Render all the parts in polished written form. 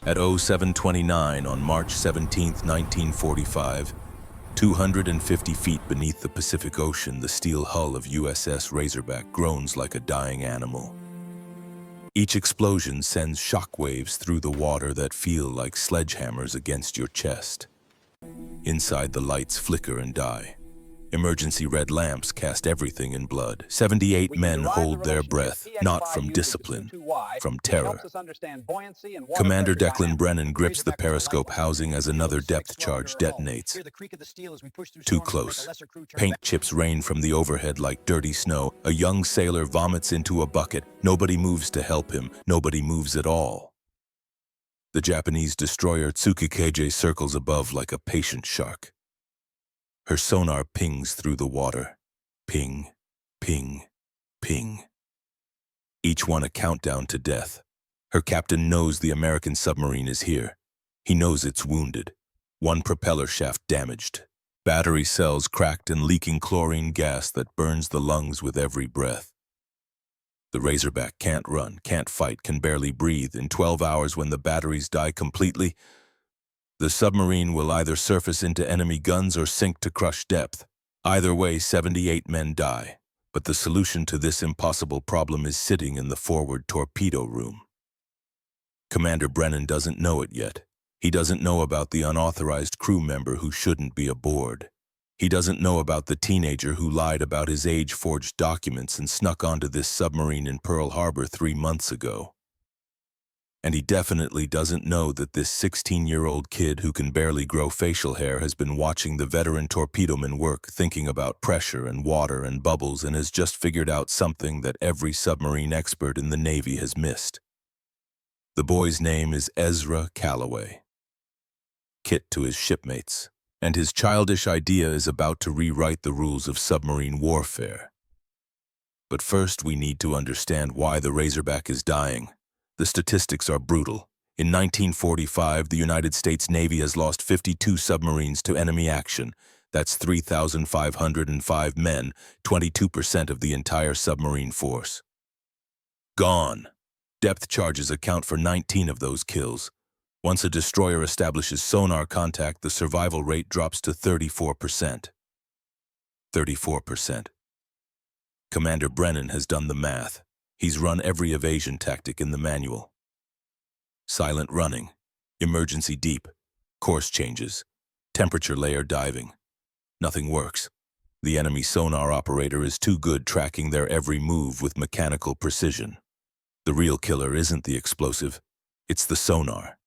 At 07:29 on March 17, 1945, 250 feet beneath the Pacific Ocean, the steel hull of USS Razorback groans like a dying animal. Each explosion sends shockwaves through the water that feel like sledgehammers against your chest. Inside, the lights flicker and die. Emergency red lamps cast everything in blood. 78 men hold their breath, not from discipline, from terror. Commander Declan Brennan grips the periscope housing as another depth charge detonates. Too close. Paint chips rain from the overhead like dirty snow. A young sailor vomits into a bucket. Nobody moves to help him. Nobody moves at all. The Japanese destroyer Tsukikeiji circles above like a patient shark. Her sonar pings through the water. Ping, ping, ping. Each one a countdown to death. Her captain knows the American submarine is here. He knows it's wounded. One propeller shaft damaged. Battery cells cracked and leaking chlorine gas that burns the lungs with every breath. The Razorback can't run, can't fight, can barely breathe. In 12 hours, when the batteries die completely, the submarine will either surface into enemy guns or sink to crush depth. Either way, 78 men die. But the solution to this impossible problem is sitting in the forward torpedo room. Commander Brennan doesn't know it yet. He doesn't know about the unauthorized crew member who shouldn't be aboard. He doesn't know about the teenager who lied about his age, forged documents, and snuck onto this submarine in Pearl Harbor 3 months ago. And he definitely doesn't know that this 16-year-old kid who can barely grow facial hair has been watching the veteran torpedoman work, thinking about pressure and water and bubbles, and has just figured out something that every submarine expert in the Navy has missed. The boy's name is Ezra Calloway. Kit to his shipmates, and his childish idea is about to rewrite the rules of submarine warfare. But first, we need to understand why the Razorback is dying. The statistics are brutal. In 1945, the United States Navy has lost 52 submarines to enemy action. That's 3,505 men, 22% of the entire submarine force. Gone. Depth charges account for 19 of those kills. Once a destroyer establishes sonar contact, the survival rate drops to 34%. 34%. Commander Brennan has done the math. He's run every evasion tactic in the manual. Silent running, emergency deep, course changes, temperature layer diving. Nothing works. The enemy sonar operator is too good tracking their every move with mechanical precision. The real killer isn't the explosive, it's the sonar.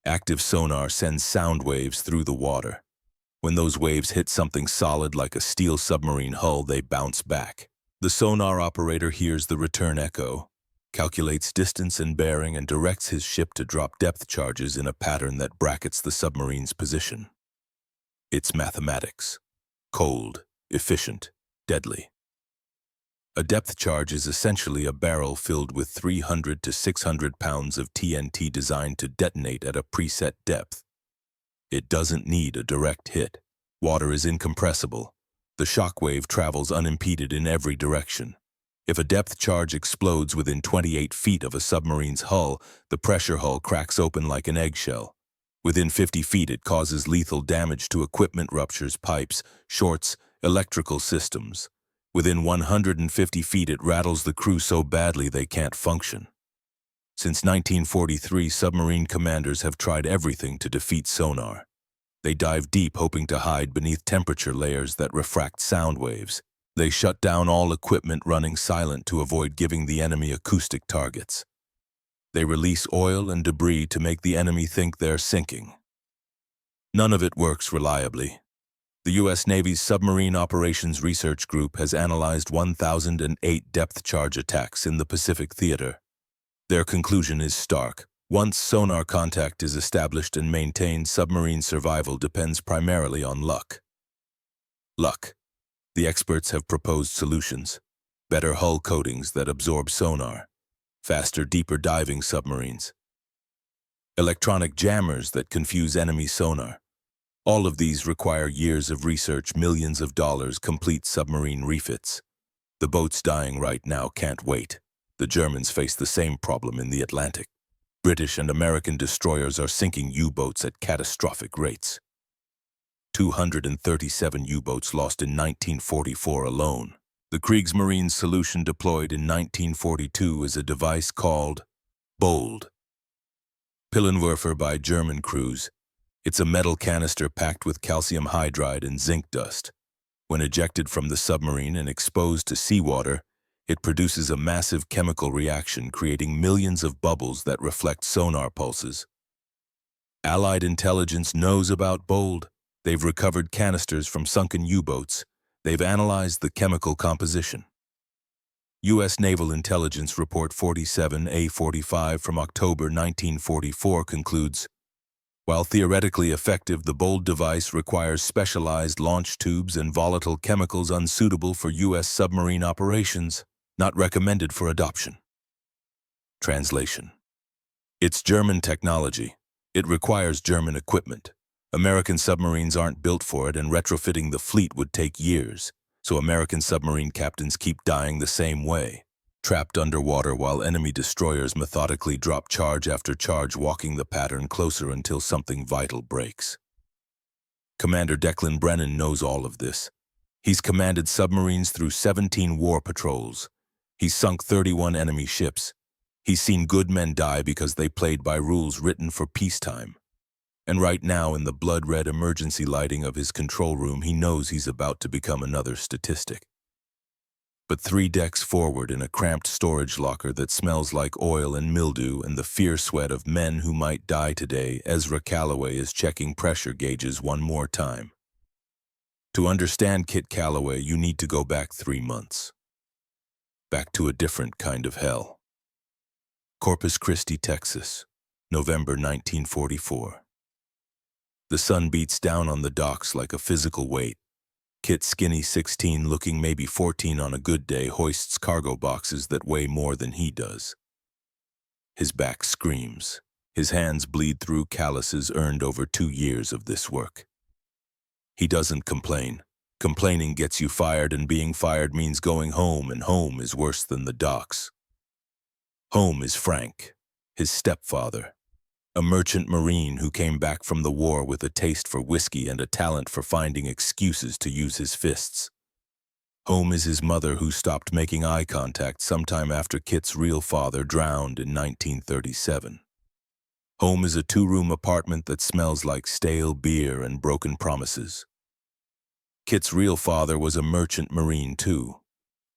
Active sonar sends sound waves through the water. When those waves hit something solid like a steel submarine hull, they bounce back. The sonar operator hears the return echo, calculates distance and bearing, and directs his ship to drop depth charges in a pattern that brackets the submarine's position. It's mathematics. Cold, efficient, deadly. A depth charge is essentially a barrel filled with 300 to 600 pounds of TNT designed to detonate at a preset depth. It doesn't need a direct hit. Water is incompressible. The shockwave travels unimpeded in every direction. If a depth charge explodes within 28 feet of a submarine's hull, the pressure hull cracks open like an eggshell. Within 50 feet, it causes lethal damage to equipment, ruptures pipes, shorts, electrical systems. Within 150 feet, it rattles the crew so badly they can't function. Since 1943, submarine commanders have tried everything to defeat sonar. They dive deep, hoping to hide beneath temperature layers that refract sound waves. They shut down all equipment, running silent to avoid giving the enemy acoustic targets. They release oil and debris to make the enemy think they're sinking. None of it works reliably. The U.S. Navy's Submarine Operations Research Group has analyzed 1,008 depth charge attacks in the Pacific Theater. Their conclusion is stark. Once sonar contact is established and maintained, submarine survival depends primarily on luck. Luck. The experts have proposed solutions. Better hull coatings that absorb sonar. Faster, deeper diving submarines. Electronic jammers that confuse enemy sonar. All of these require years of research, millions of dollars, complete submarine refits. The boats dying right now can't wait. The Germans face the same problem in the Atlantic. British and American destroyers are sinking U-boats at catastrophic rates. 237 U-boats lost in 1944 alone. The Kriegsmarine solution deployed in 1942 is a device called Bold. Pillenwerfer by German crews. It's a metal canister packed with calcium hydride and zinc dust. When ejected from the submarine and exposed to seawater, it produces a massive chemical reaction, creating millions of bubbles that reflect sonar pulses. Allied intelligence knows about Bold. They've recovered canisters from sunken U-boats. They've analyzed the chemical composition. U.S. Naval Intelligence Report 47A45 from October 1944 concludes, while theoretically effective, the Bold device requires specialized launch tubes and volatile chemicals unsuitable for U.S. submarine operations, not recommended for adoption. Translation. It's German technology. It requires German equipment. American submarines aren't built for it, and retrofitting the fleet would take years, so American submarine captains keep dying the same way, trapped underwater while enemy destroyers methodically drop charge after charge, walking the pattern closer until something vital breaks. Commander Declan Brennan knows all of this. He's commanded submarines through 17 war patrols. He's sunk 31 enemy ships. He's seen good men die because they played by rules written for peacetime. And right now, in the blood-red emergency lighting of his control room, he knows he's about to become another statistic. But 3 decks forward, in a cramped storage locker that smells like oil and mildew and the fear sweat of men who might die today, Ezra Calloway is checking pressure gauges one more time. To understand Kit Calloway, you need to go back 3 months. Back to a different kind of hell. Corpus Christi, Texas, November 1944. The sun beats down on the docks like a physical weight. Kit, skinny 16, looking maybe 14 on a good day, hoists cargo boxes that weigh more than he does. His back screams. His hands bleed through calluses earned over 2 years of this work. He doesn't complain. Complaining gets you fired, and being fired means going home, and home is worse than the docks. Home is Frank, his stepfather, a merchant marine who came back from the war with a taste for whiskey and a talent for finding excuses to use his fists. Home is his mother, who stopped making eye contact sometime after Kit's real father drowned in 1937. Home is a 2-room apartment that smells like stale beer and broken promises. Kit's real father was a merchant marine too.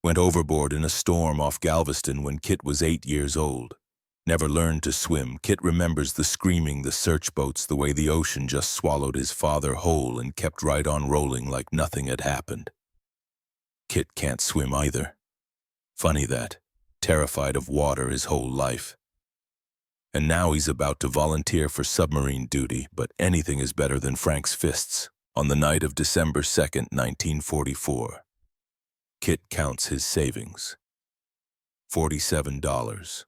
Went overboard in a storm off Galveston when Kit was 8 years old. Never learned to swim. Kit remembers the screaming, the search boats, the way the ocean just swallowed his father whole and kept right on rolling like nothing had happened. Kit can't swim either. Funny that, terrified of water his whole life. And now he's about to volunteer for submarine duty, but anything is better than Frank's fists. On the night of December 2nd, 1944, Kit counts his savings. $47.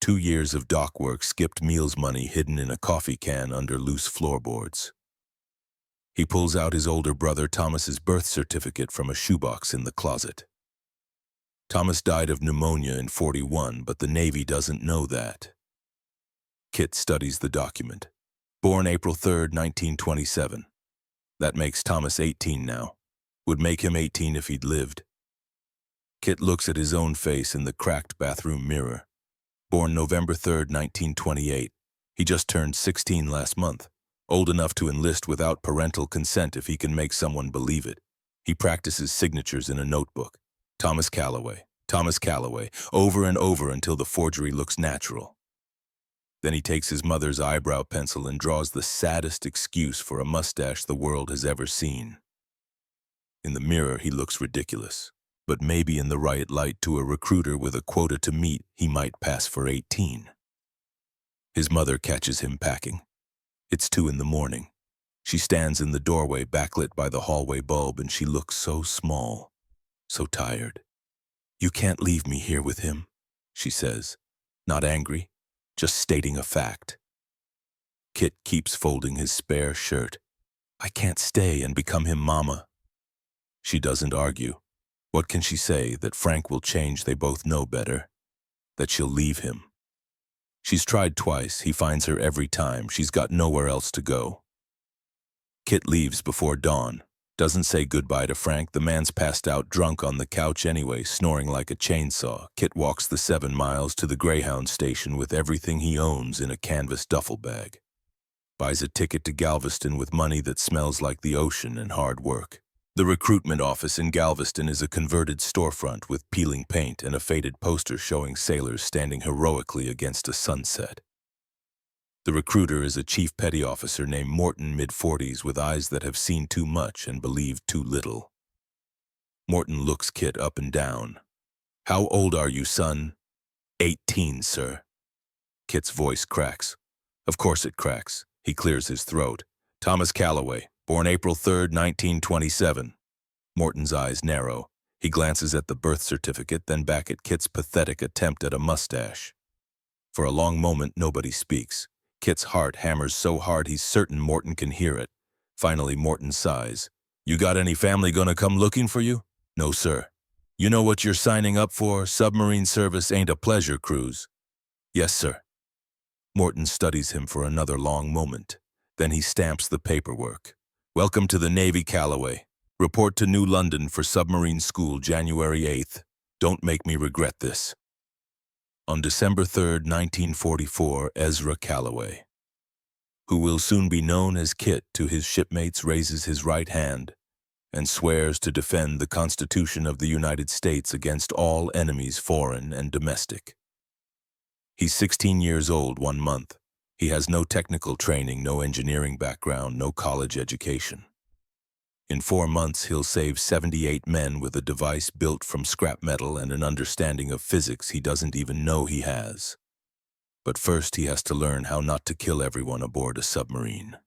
2 years of dock work, skipped meals money hidden in a coffee can under loose floorboards. He pulls out his older brother Thomas's birth certificate from a shoebox in the closet. Thomas died of pneumonia in 41, but the Navy doesn't know that. Kit studies the document. Born April 3rd, 1927. That makes Thomas 18 now. Would make him 18 if he'd lived. Kit looks at his own face in the cracked bathroom mirror. Born November 3rd, 1928. He just turned 16 last month. Old enough to enlist without parental consent if he can make someone believe it. He practices signatures in a notebook. Thomas Calloway, over and over until the forgery looks natural. Then he takes his mother's eyebrow pencil and draws the saddest excuse for a mustache the world has ever seen. In the mirror, he looks ridiculous. But maybe in the right light to a recruiter with a quota to meet, he might pass for 18. His mother catches him packing. It's 2 in the morning. She stands in the doorway, backlit by the hallway bulb, and she looks so small, so tired. "You can't leave me here with him," she says, not angry, just stating a fact. Kit keeps folding his spare shirt. "I can't stay and become him, Mama." She doesn't argue. What can she say? That Frank will change, they both know better. That she'll leave him. She's tried twice. He finds her every time. She's got nowhere else to go. Kit leaves before dawn. Doesn't say goodbye to Frank. The man's passed out drunk on the couch anyway, snoring like a chainsaw. Kit walks the 7 miles to the Greyhound station with everything he owns in a canvas duffel bag. Buys a ticket to Galveston with money that smells like the ocean and hard work. The recruitment office in Galveston is a converted storefront with peeling paint and a faded poster showing sailors standing heroically against a sunset. The recruiter is a chief petty officer named Morton, mid-40s, with eyes that have seen too much and believed too little. Morton looks Kit up and down. "How old are you, son?" 18, sir." Kit's voice cracks. Of course it cracks. He clears his throat. "Thomas Calloway, born April 3rd, 1927. Morton's eyes narrow. He glances at the birth certificate, then back at Kit's pathetic attempt at a mustache. For a long moment, nobody speaks. Kit's heart hammers so hard he's certain Morton can hear it. Finally, Morton sighs. "You got any family gonna come looking for you?" "No, sir." "You know what you're signing up for? Submarine service ain't a pleasure cruise." "Yes, sir." Morton studies him for another long moment. Then he stamps the paperwork. "Welcome to the Navy, Calloway. Report to New London for submarine school January 8th. Don't make me regret this." On December 3rd, 1944, Ezra Calloway, who will soon be known as Kit to his shipmates, raises his right hand and swears to defend the Constitution of the United States against all enemies, foreign and domestic. He's 16 years old 1 month. He has no technical training, no engineering background, no college education. In 4 months, he'll save 78 men with a device built from scrap metal and an understanding of physics he doesn't even know he has. But first, he has to learn how not to kill everyone aboard a submarine.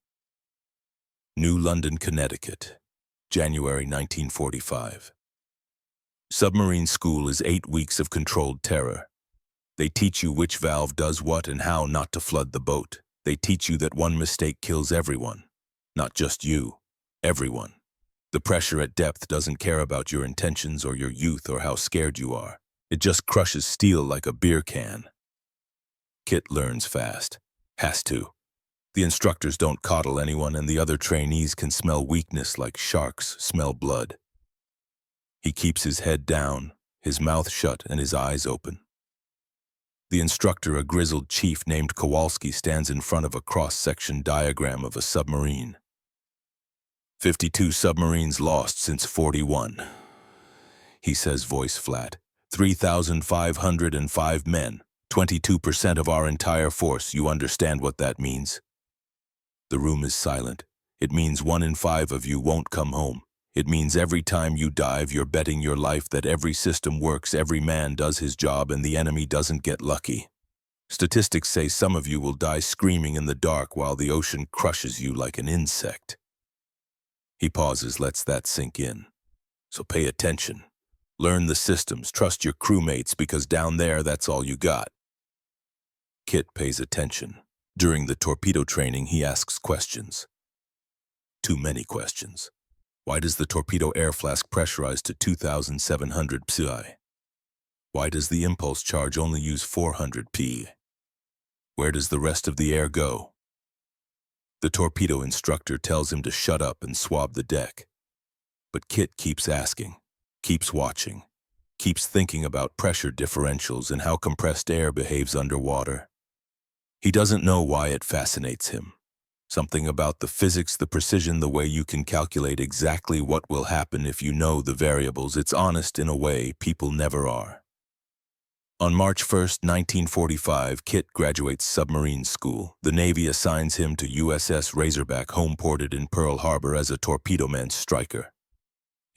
New London, Connecticut, January 1945. Submarine school is 8 weeks of controlled terror. They teach you which valve does what and how not to flood the boat. They teach you that one mistake kills everyone. Not just you, everyone. The pressure at depth doesn't care about your intentions or your youth or how scared you are. It just crushes steel like a beer can. Kit learns fast. Has to. The instructors don't coddle anyone, and the other trainees can smell weakness like sharks smell blood. He keeps his head down, his mouth shut, and his eyes open. The instructor, a grizzled chief named Kowalski, stands in front of a cross-section diagram of a submarine. 52 submarines lost since 41, he says, voice flat. 3,505 men, 22% of our entire force. You understand what that means? The room is silent. It means 1 in 5 of you won't come home. It means every time you dive, you're betting your life that every system works, every man does his job, and the enemy doesn't get lucky. Statistics say some of you will die screaming in the dark while the ocean crushes you like an insect. He pauses, lets that sink in. So pay attention. Learn the systems, trust your crewmates, because down there, that's all you got. Kit pays attention. During the torpedo training, he asks questions. Too many questions. Why does the torpedo air flask pressurize to 2,700 psi? Why does the impulse charge only use 400 p? Where does the rest of the air go? The torpedo instructor tells him to shut up and swab the deck. But Kit keeps asking, keeps watching, keeps thinking about pressure differentials and how compressed air behaves underwater. He doesn't know why it fascinates him. Something about the physics, the precision, the way you can calculate exactly what will happen if you know the variables. It's honest in a way people never are. On March 1st, 1945, Kit graduates submarine school. The Navy assigns him to USS Razorback, home-ported in Pearl Harbor, as a torpedo-man striker.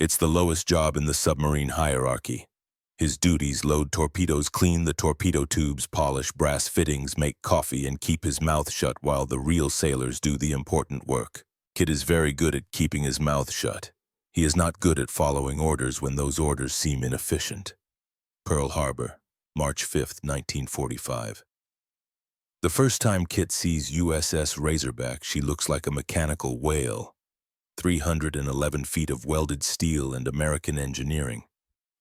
It's the lowest job in the submarine hierarchy. His duties: load torpedoes, clean the torpedo tubes, polish brass fittings, make coffee, and keep his mouth shut while the real sailors do the important work. Kit is very good at keeping his mouth shut. He is not good at following orders when those orders seem inefficient. Pearl Harbor, March 5th, 1945. The first time Kit sees USS Razorback, she looks like a mechanical whale. 311 feet of welded steel and American engineering.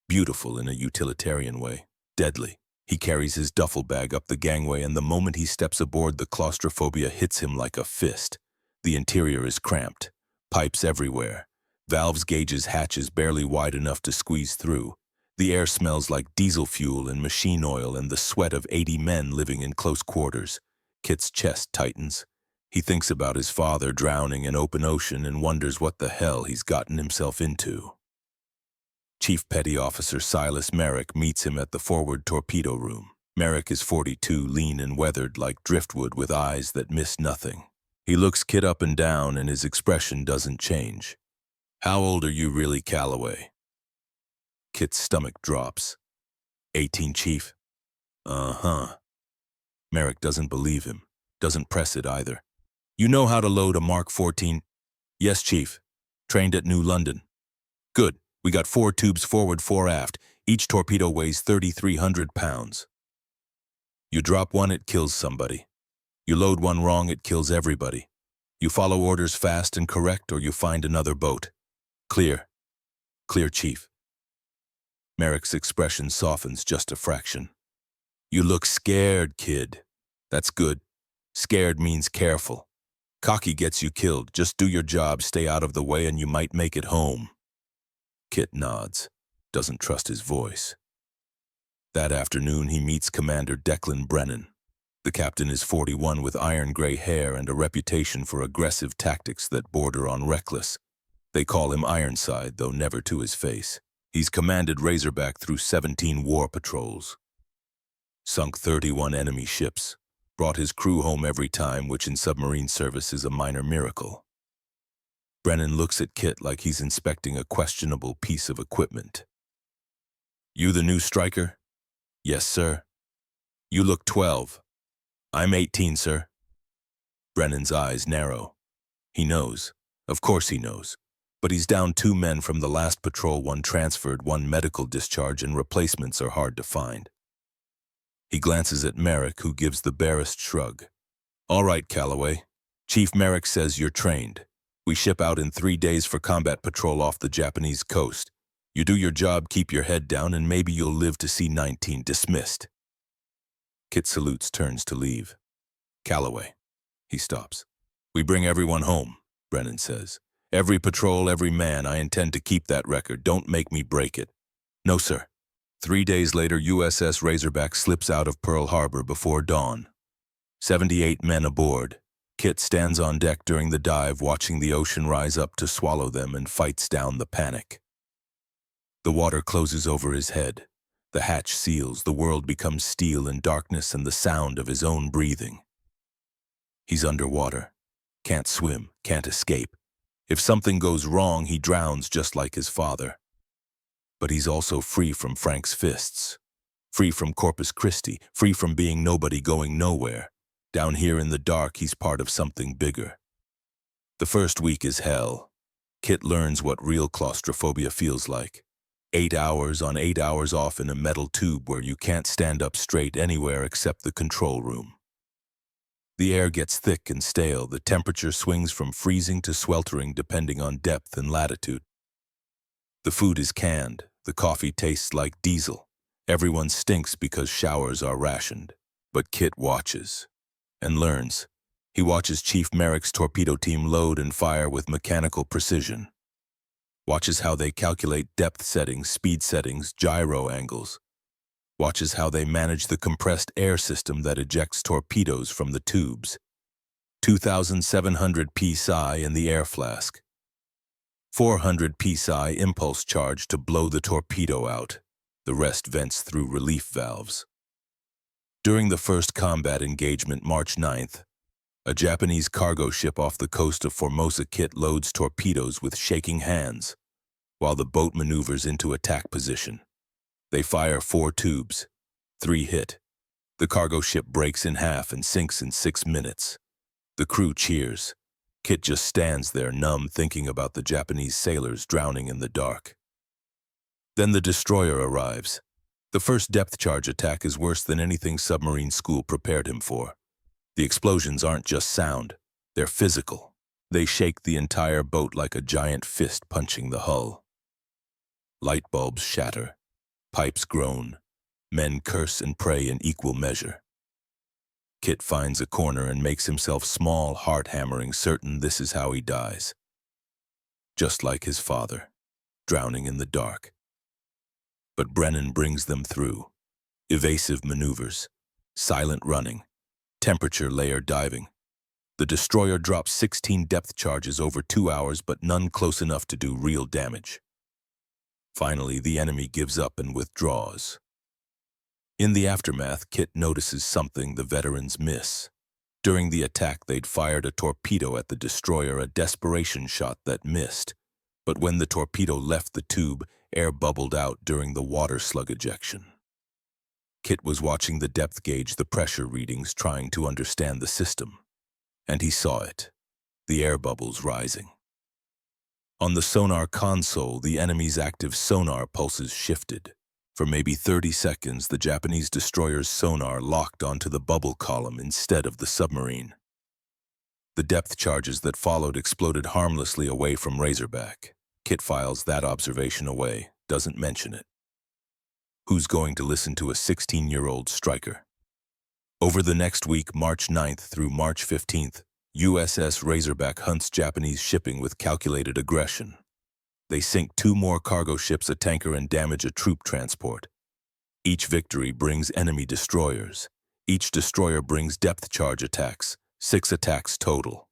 Beautiful in a utilitarian way. Deadly. He carries his duffel bag up the gangway, and the moment he steps aboard, the claustrophobia hits him like a fist. The interior is cramped, pipes everywhere, valves, gauges, hatches barely wide enough to squeeze through. The air smells like diesel fuel and machine oil and the sweat of 80 men living in close quarters. Kit's chest tightens. He thinks about his father drowning in open ocean and wonders what the hell he's gotten himself into. Chief Petty Officer Silas Merrick meets him at the forward torpedo room. Merrick is 42, lean and weathered like driftwood with eyes that miss nothing. He looks Kit up and down, and his expression doesn't change. "How old are you really, Calloway?" Kit's stomach drops. 18, Chief." "Uh-huh." Merrick doesn't believe him, doesn't press it either. "You know how to load a Mark 14? "Yes, Chief. Trained at New London." "Good. We got 4 tubes forward, 4 aft. Each torpedo weighs 3,300 pounds. You drop one, it kills somebody. You load one wrong, it kills everybody. You follow orders fast and correct, or you find another boat. Clear." "Clear, Chief." Merrick's expression softens just a fraction. "You look scared, kid." "That's good. Scared means careful. Cocky gets you killed. Just do your job, stay out of the way, and you might make it home." Kit nods, doesn't trust his voice. That afternoon, he meets Commander Declan Brennan. The captain is 41 with iron-gray hair and a reputation for aggressive tactics that border on reckless. They call him Ironside, though never to his face. He's commanded Razorback through 17 war patrols, sunk 31 enemy ships, brought his crew home every time, which in submarine service is a minor miracle. Brennan looks at Kit like he's inspecting a questionable piece of equipment. "You the new striker?" "Yes, sir." "You look 12. "I'm 18, sir." Brennan's eyes narrow. He knows. Of course he knows. But he's down 2 men from the last patrol, 1 transferred, 1 medical discharge, and replacements are hard to find. He glances at Merrick, who gives the barest shrug. "All right, Calloway. Chief Merrick says you're trained. We ship out in 3 days for combat patrol off the Japanese coast. You do your job, keep your head down, and maybe you'll live to see 19. Dismissed." Kit salutes, turns to leave. "Calloway." He stops. "We bring everyone home," Brennan says. "Every patrol, every man. I intend to keep that record. Don't make me break it." "No, sir." 3 days later, USS Razorback slips out of Pearl Harbor before dawn. 78 men aboard. Kit stands on deck during the dive, watching the ocean rise up to swallow them, and fights down the panic. The water closes over his head. The hatch seals, the world becomes steel and darkness and the sound of his own breathing. He's underwater. Can't swim, can't escape. If something goes wrong, he drowns just like his father. But he's also free from Frank's fists. Free from Corpus Christi, free from being nobody going nowhere. Down here in the dark, he's part of something bigger. The first week is hell. Kit learns what real claustrophobia feels like. 8 hours on, 8 hours off in a metal tube where you can't stand up straight anywhere except the control room. The air gets thick and stale. The temperature swings from freezing to sweltering depending on depth and latitude. The food is canned. The coffee tastes like diesel. Everyone stinks because showers are rationed. But Kit watches and learns. He watches Chief Merrick's torpedo team load and fire with mechanical precision. Watches how they calculate depth settings, speed settings, gyro angles. Watches how they manage the compressed air system that ejects torpedoes from the tubes. 2,700 psi in the air flask. 400 psi impulse charge to blow the torpedo out. The rest vents through relief valves. During the first combat engagement, March 9th, a Japanese cargo ship off the coast of Formosa, Kit loads torpedoes with shaking hands, while the boat maneuvers into attack position. They fire 4 tubes. 3 hit. The cargo ship breaks in half and sinks in 6 minutes. The crew cheers. Kit just stands there, numb, thinking about the Japanese sailors drowning in the dark. Then the destroyer arrives. The first depth charge attack is worse than anything submarine school prepared him for. The explosions aren't just sound, they're physical. They shake the entire boat like a giant fist punching the hull. Light bulbs shatter, pipes groan, Men curse and pray in equal measure. Kit finds a corner and makes himself small, heart-hammering, certain this is how he dies. Just like his father, drowning in the dark. But Brennan brings them through. Evasive maneuvers, silent running, temperature layer diving. The destroyer drops 16 depth charges over 2 hours, but none close enough to do real damage. Finally, the enemy gives up and withdraws. In the aftermath, Kit notices something the veterans miss. During the attack, they'd fired a torpedo at the destroyer, a desperation shot that missed. But when the torpedo left the tube, air bubbled out during the water slug ejection. Kit was watching the depth gauge, the pressure readings, trying to understand the system. And he saw it, the air bubbles rising. On the sonar console, the enemy's active sonar pulses shifted. For maybe 30 seconds, the Japanese destroyer's sonar locked onto the bubble column instead of the submarine. The depth charges that followed exploded harmlessly away from Razorback. Kit files that observation away, doesn't mention it. Who's going to listen to a 16-year-old striker? Over the next week, March 9th through March 15th, USS Razorback hunts Japanese shipping with calculated aggression. They sink 2 more cargo ships, a tanker, and damage a troop transport. Each victory brings enemy destroyers. Each destroyer brings depth charge attacks, 6 attacks total.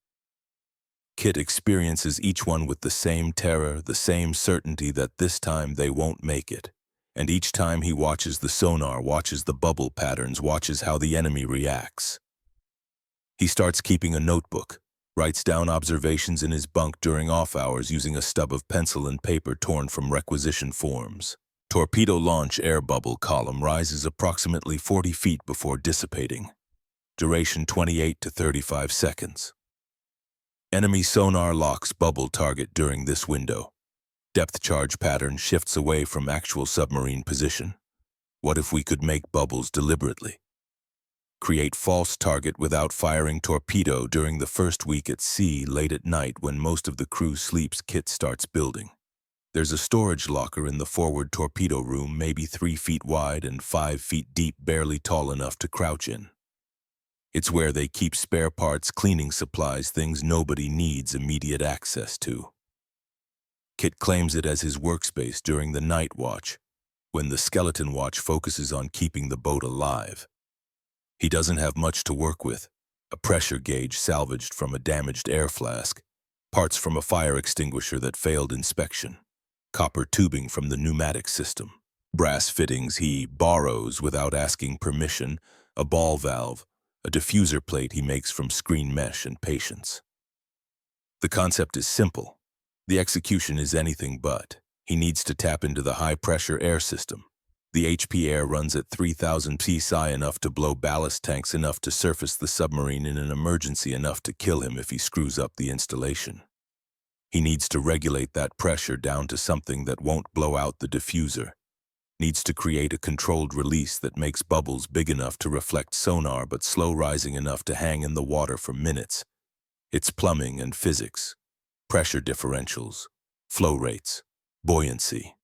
Kit experiences each one with the same terror, the same certainty that this time they won't make it. And each time he watches the sonar, watches the bubble patterns, watches how the enemy reacts. He starts keeping a notebook, writes down observations in his bunk during off hours using a stub of pencil and paper torn from requisition forms. Torpedo launch air bubble column rises approximately 40 feet before dissipating. Duration 28 to 35 seconds. Enemy sonar locks bubble target during this window. Depth charge pattern shifts away from actual submarine position. What if we could make bubbles deliberately? Create false target without firing torpedo during the first week at sea. Late at night when most of the crew sleeps, Kit starts building. There's a storage locker in the forward torpedo room, maybe 3 feet wide and 5 feet deep, barely tall enough to crouch in. It's where they keep spare parts, cleaning supplies, things nobody needs immediate access to. Kit claims it as his workspace during the night watch, when the skeleton watch focuses on keeping the boat alive. He doesn't have much to work with: a pressure gauge salvaged from a damaged air flask, parts from a fire extinguisher that failed inspection, copper tubing from the pneumatic system, brass fittings he borrows without asking permission, a ball valve, a diffuser plate he makes from screen mesh and patience. The concept is simple. The execution is anything but. He needs to tap into the high-pressure air system. The HP air runs at 3,000 psi, enough to blow ballast tanks, enough to surface the submarine in an emergency, enough to kill him if he screws up the installation. He needs to regulate that pressure down to something that won't blow out the diffuser. Needs to create a controlled release that makes bubbles big enough to reflect sonar but slow rising enough to hang in the water for minutes. It's plumbing and physics. Pressure differentials, flow rates, buoyancy.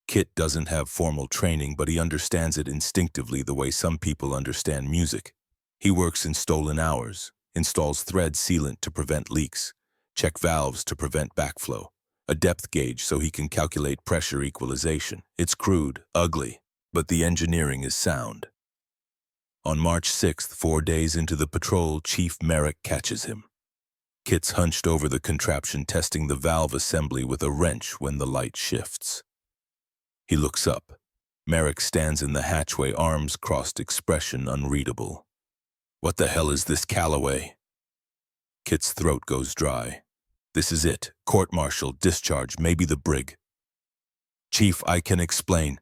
Kit doesn't have formal training, but he understands it instinctively the way some people understand music. He works in stolen hours, installs thread sealant to prevent leaks, check valves to prevent backflow, a depth gauge so he can calculate pressure equalization. It's crude, ugly, but the engineering is sound. On March 6th, 4 days into the patrol, Chief Merrick catches him. Kit's hunched over the contraption, testing the valve assembly with a wrench when the light shifts. He looks up. Merrick stands in the hatchway, arms crossed, expression unreadable. What the hell is this, Calloway? Kit's throat goes dry. This is it. Court-martial, discharge, maybe the brig. Chief, I can explain.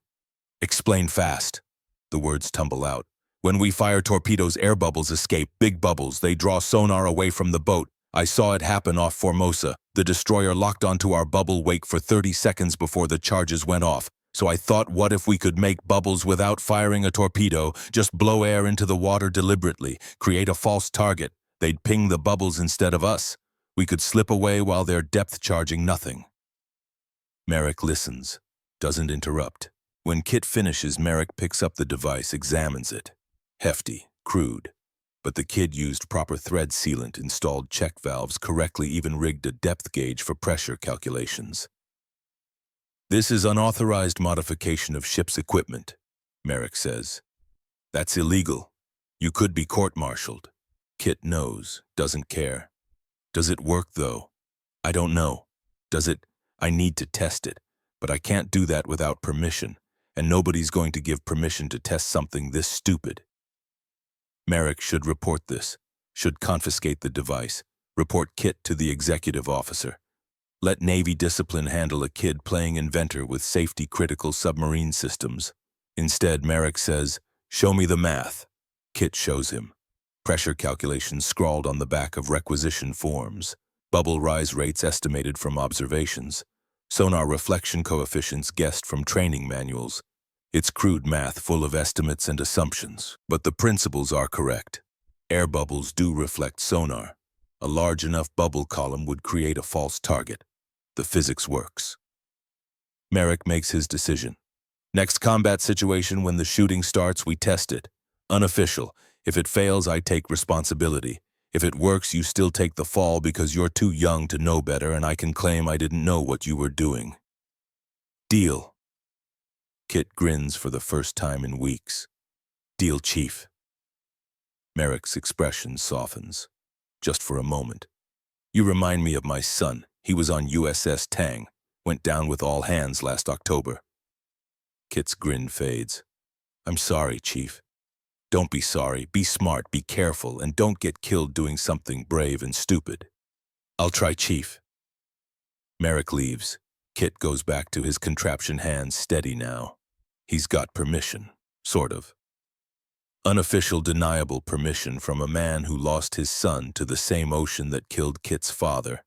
Explain fast. The words tumble out. When we fire torpedoes, air bubbles escape, big bubbles. They draw sonar away from the boat. I saw it happen off Formosa. The destroyer locked onto our bubble wake for 30 seconds before the charges went off. So I thought, what if we could make bubbles without firing a torpedo? Just blow air into the water deliberately, create a false target. They'd ping the bubbles instead of us. We could slip away while they're depth charging nothing. Merrick listens, doesn't interrupt. When Kit finishes, Merrick picks up the device, examines it. Hefty, crude. But the kid used proper thread sealant, installed check valves correctly, even rigged a depth gauge for pressure calculations. "This is unauthorized modification of ship's equipment," Merrick says. "That's illegal. You could be court-martialed." Kit knows, doesn't care. "Does it work, though?" "I don't know. Does it? I need to test it. But I can't do that without permission, and nobody's going to give permission to test something this stupid." Merrick should report this, should confiscate the device, report Kit to the executive officer. Let Navy discipline handle a kid playing inventor with safety-critical submarine systems. Instead, Merrick says, "Show me the math." Kit shows him. Pressure calculations scrawled on the back of requisition forms. Bubble rise rates estimated from observations. Sonar reflection coefficients guessed from training manuals. It's crude math full of estimates and assumptions, but the principles are correct. Air bubbles do reflect sonar. A large enough bubble column would create a false target. The physics works. Merrick makes his decision. "Next combat situation, when the shooting starts, we test it. Unofficial. If it fails, I take responsibility. If it works, you still take the fall because you're too young to know better, and I can claim I didn't know what you were doing." "Deal." Kit grins for the first time in weeks. "Deal, Chief." Merrick's expression softens. Just for a moment. "You remind me of my son. He was on USS Tang. Went down with all hands last October." Kit's grin fades. "I'm sorry, Chief." "Don't be sorry. Be smart, be careful, and don't get killed doing something brave and stupid." "I'll try, Chief." Merrick leaves. Kit goes back to his contraption, hands steady now. He's got permission, sort of. Unofficial, deniable permission from a man who lost his son to the same ocean that killed Kit's father.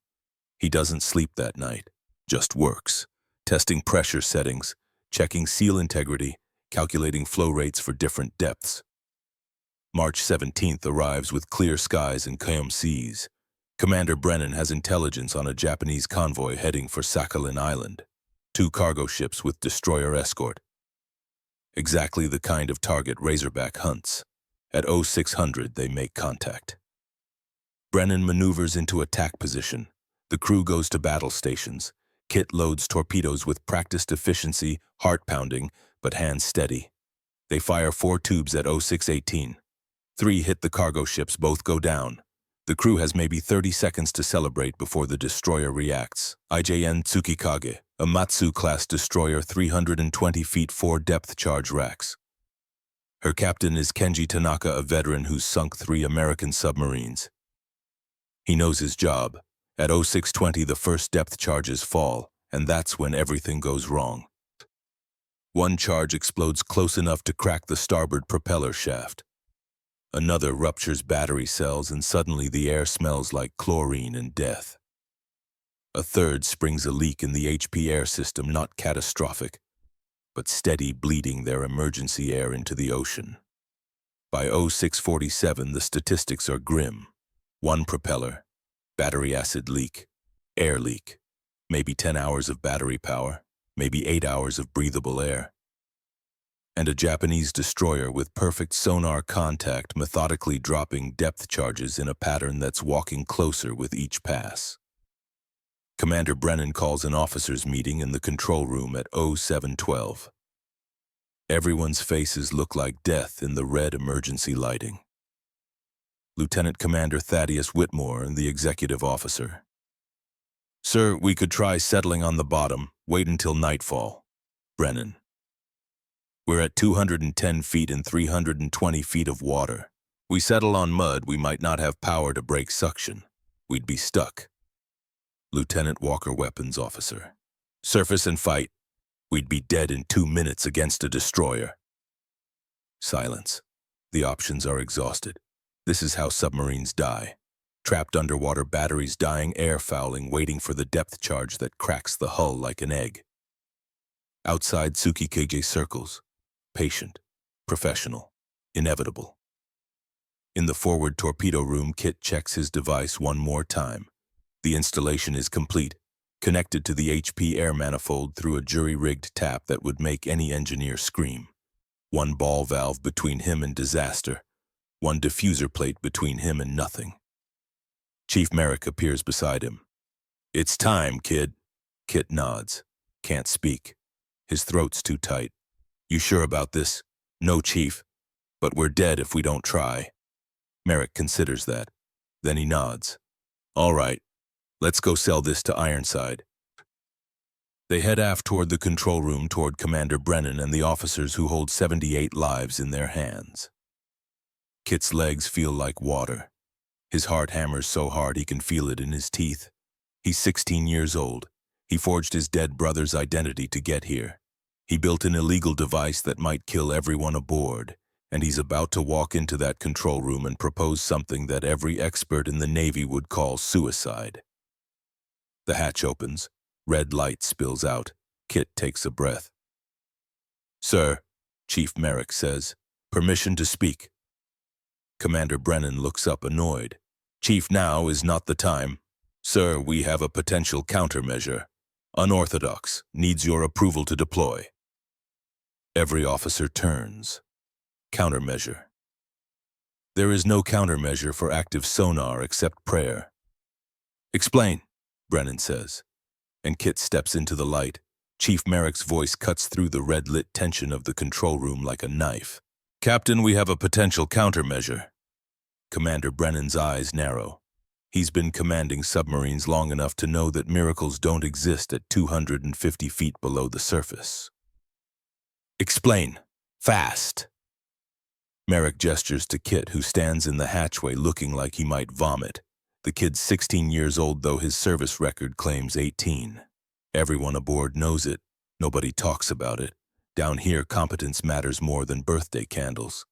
He doesn't sleep that night, just works, testing pressure settings, checking seal integrity, calculating flow rates for different depths. March 17th arrives with clear skies and calm seas. Commander Brennan has intelligence on a Japanese convoy heading for Sakhalin Island. 2 cargo ships with destroyer escort. Exactly the kind of target Razorback hunts. At 0600, they make contact. Brennan maneuvers into attack position. The crew goes to battle stations. Kit loads torpedoes with practiced efficiency, heart-pounding, but hands steady. They fire 4 tubes at 0618. 3 hit the cargo ships, both go down. The crew has maybe 30 seconds to celebrate before the destroyer reacts. IJN Tsukikage, a Matsu-class destroyer, 320 feet, 4 depth charge racks. Her captain is Kenji Tanaka, a veteran who's sunk 3 American submarines. He knows his job. At 0620, the first depth charges fall, and that's when everything goes wrong. 1 charge explodes close enough to crack the starboard propeller shaft. Another ruptures battery cells, and suddenly the air smells like chlorine and death. A third springs a leak in the HP air system, not catastrophic, but steady, bleeding their emergency air into the ocean. By 0647, the statistics are grim. 1 propeller, battery acid leak, air leak, maybe 10 hours of battery power, maybe 8 hours of breathable air. And a Japanese destroyer with perfect sonar contact methodically dropping depth charges in a pattern that's walking closer with each pass. Commander Brennan calls an officers' meeting in the control room at 0712. Everyone's faces look like death in the red emergency lighting. Lieutenant Commander Thaddeus Whitmore and the executive officer. "Sir, we could try settling on the bottom, wait until nightfall." Brennan. "We're at 210 feet and 320 feet of water. We settle on mud, we might not have power to break suction. We'd be stuck." Lieutenant Walker, weapons officer. "Surface and fight. We'd be dead in 2 minutes against a destroyer." Silence. The options are exhausted. This is how submarines die. Trapped underwater, batteries dying, air fouling, waiting for the depth charge that cracks the hull like an egg. Outside, Tsukikage circles. Patient, professional, inevitable. In the forward torpedo room, Kit checks his device one more time. The installation is complete. connected to the HP air manifold through a jury-rigged tap that would make any engineer scream. One ball valve between him and disaster. One diffuser plate between him and nothing. Chief Merrick appears beside him. "It's time, kid." Kit nods. Can't speak. His throat's too tight. "You sure about this?" "No, Chief. But we're dead if we don't try." Merrick considers that. Then he nods. "All right. Let's go sell this to Ironside." They head aft toward the control room toward Commander Brennan and the officers who hold 78 lives in their hands. Kit's legs feel like water. His heart hammers so hard he can feel it in his teeth. He's 16 years old. He forged his dead brother's identity to get here. He built an illegal device that might kill everyone aboard, and he's about to walk into that control room and propose something that every expert in the Navy would call suicide. The hatch opens. Red light spills out. Kit takes a breath. "Sir," Chief Merrick says, "permission to speak." Commander Brennan looks up annoyed. "Chief, now is not the time." "Sir, we have a potential countermeasure. Unorthodox, needs your approval to deploy." Every officer turns. Countermeasure. There is no countermeasure for active sonar except prayer. "Explain," Brennan says. And Kit steps into the light. Chief Merrick's voice cuts through the red-lit tension of the control room like a knife. "Captain, we have a potential countermeasure." Commander Brennan's eyes narrow. He's been commanding submarines long enough to know that miracles don't exist at 250 feet below the surface. "Explain. Fast." Merrick gestures to Kit, who stands in the hatchway looking like he might vomit. The kid's 16 years old, though his service record claims 18. Everyone aboard knows it. Nobody talks about it. Down here, competence matters more than birthday candles.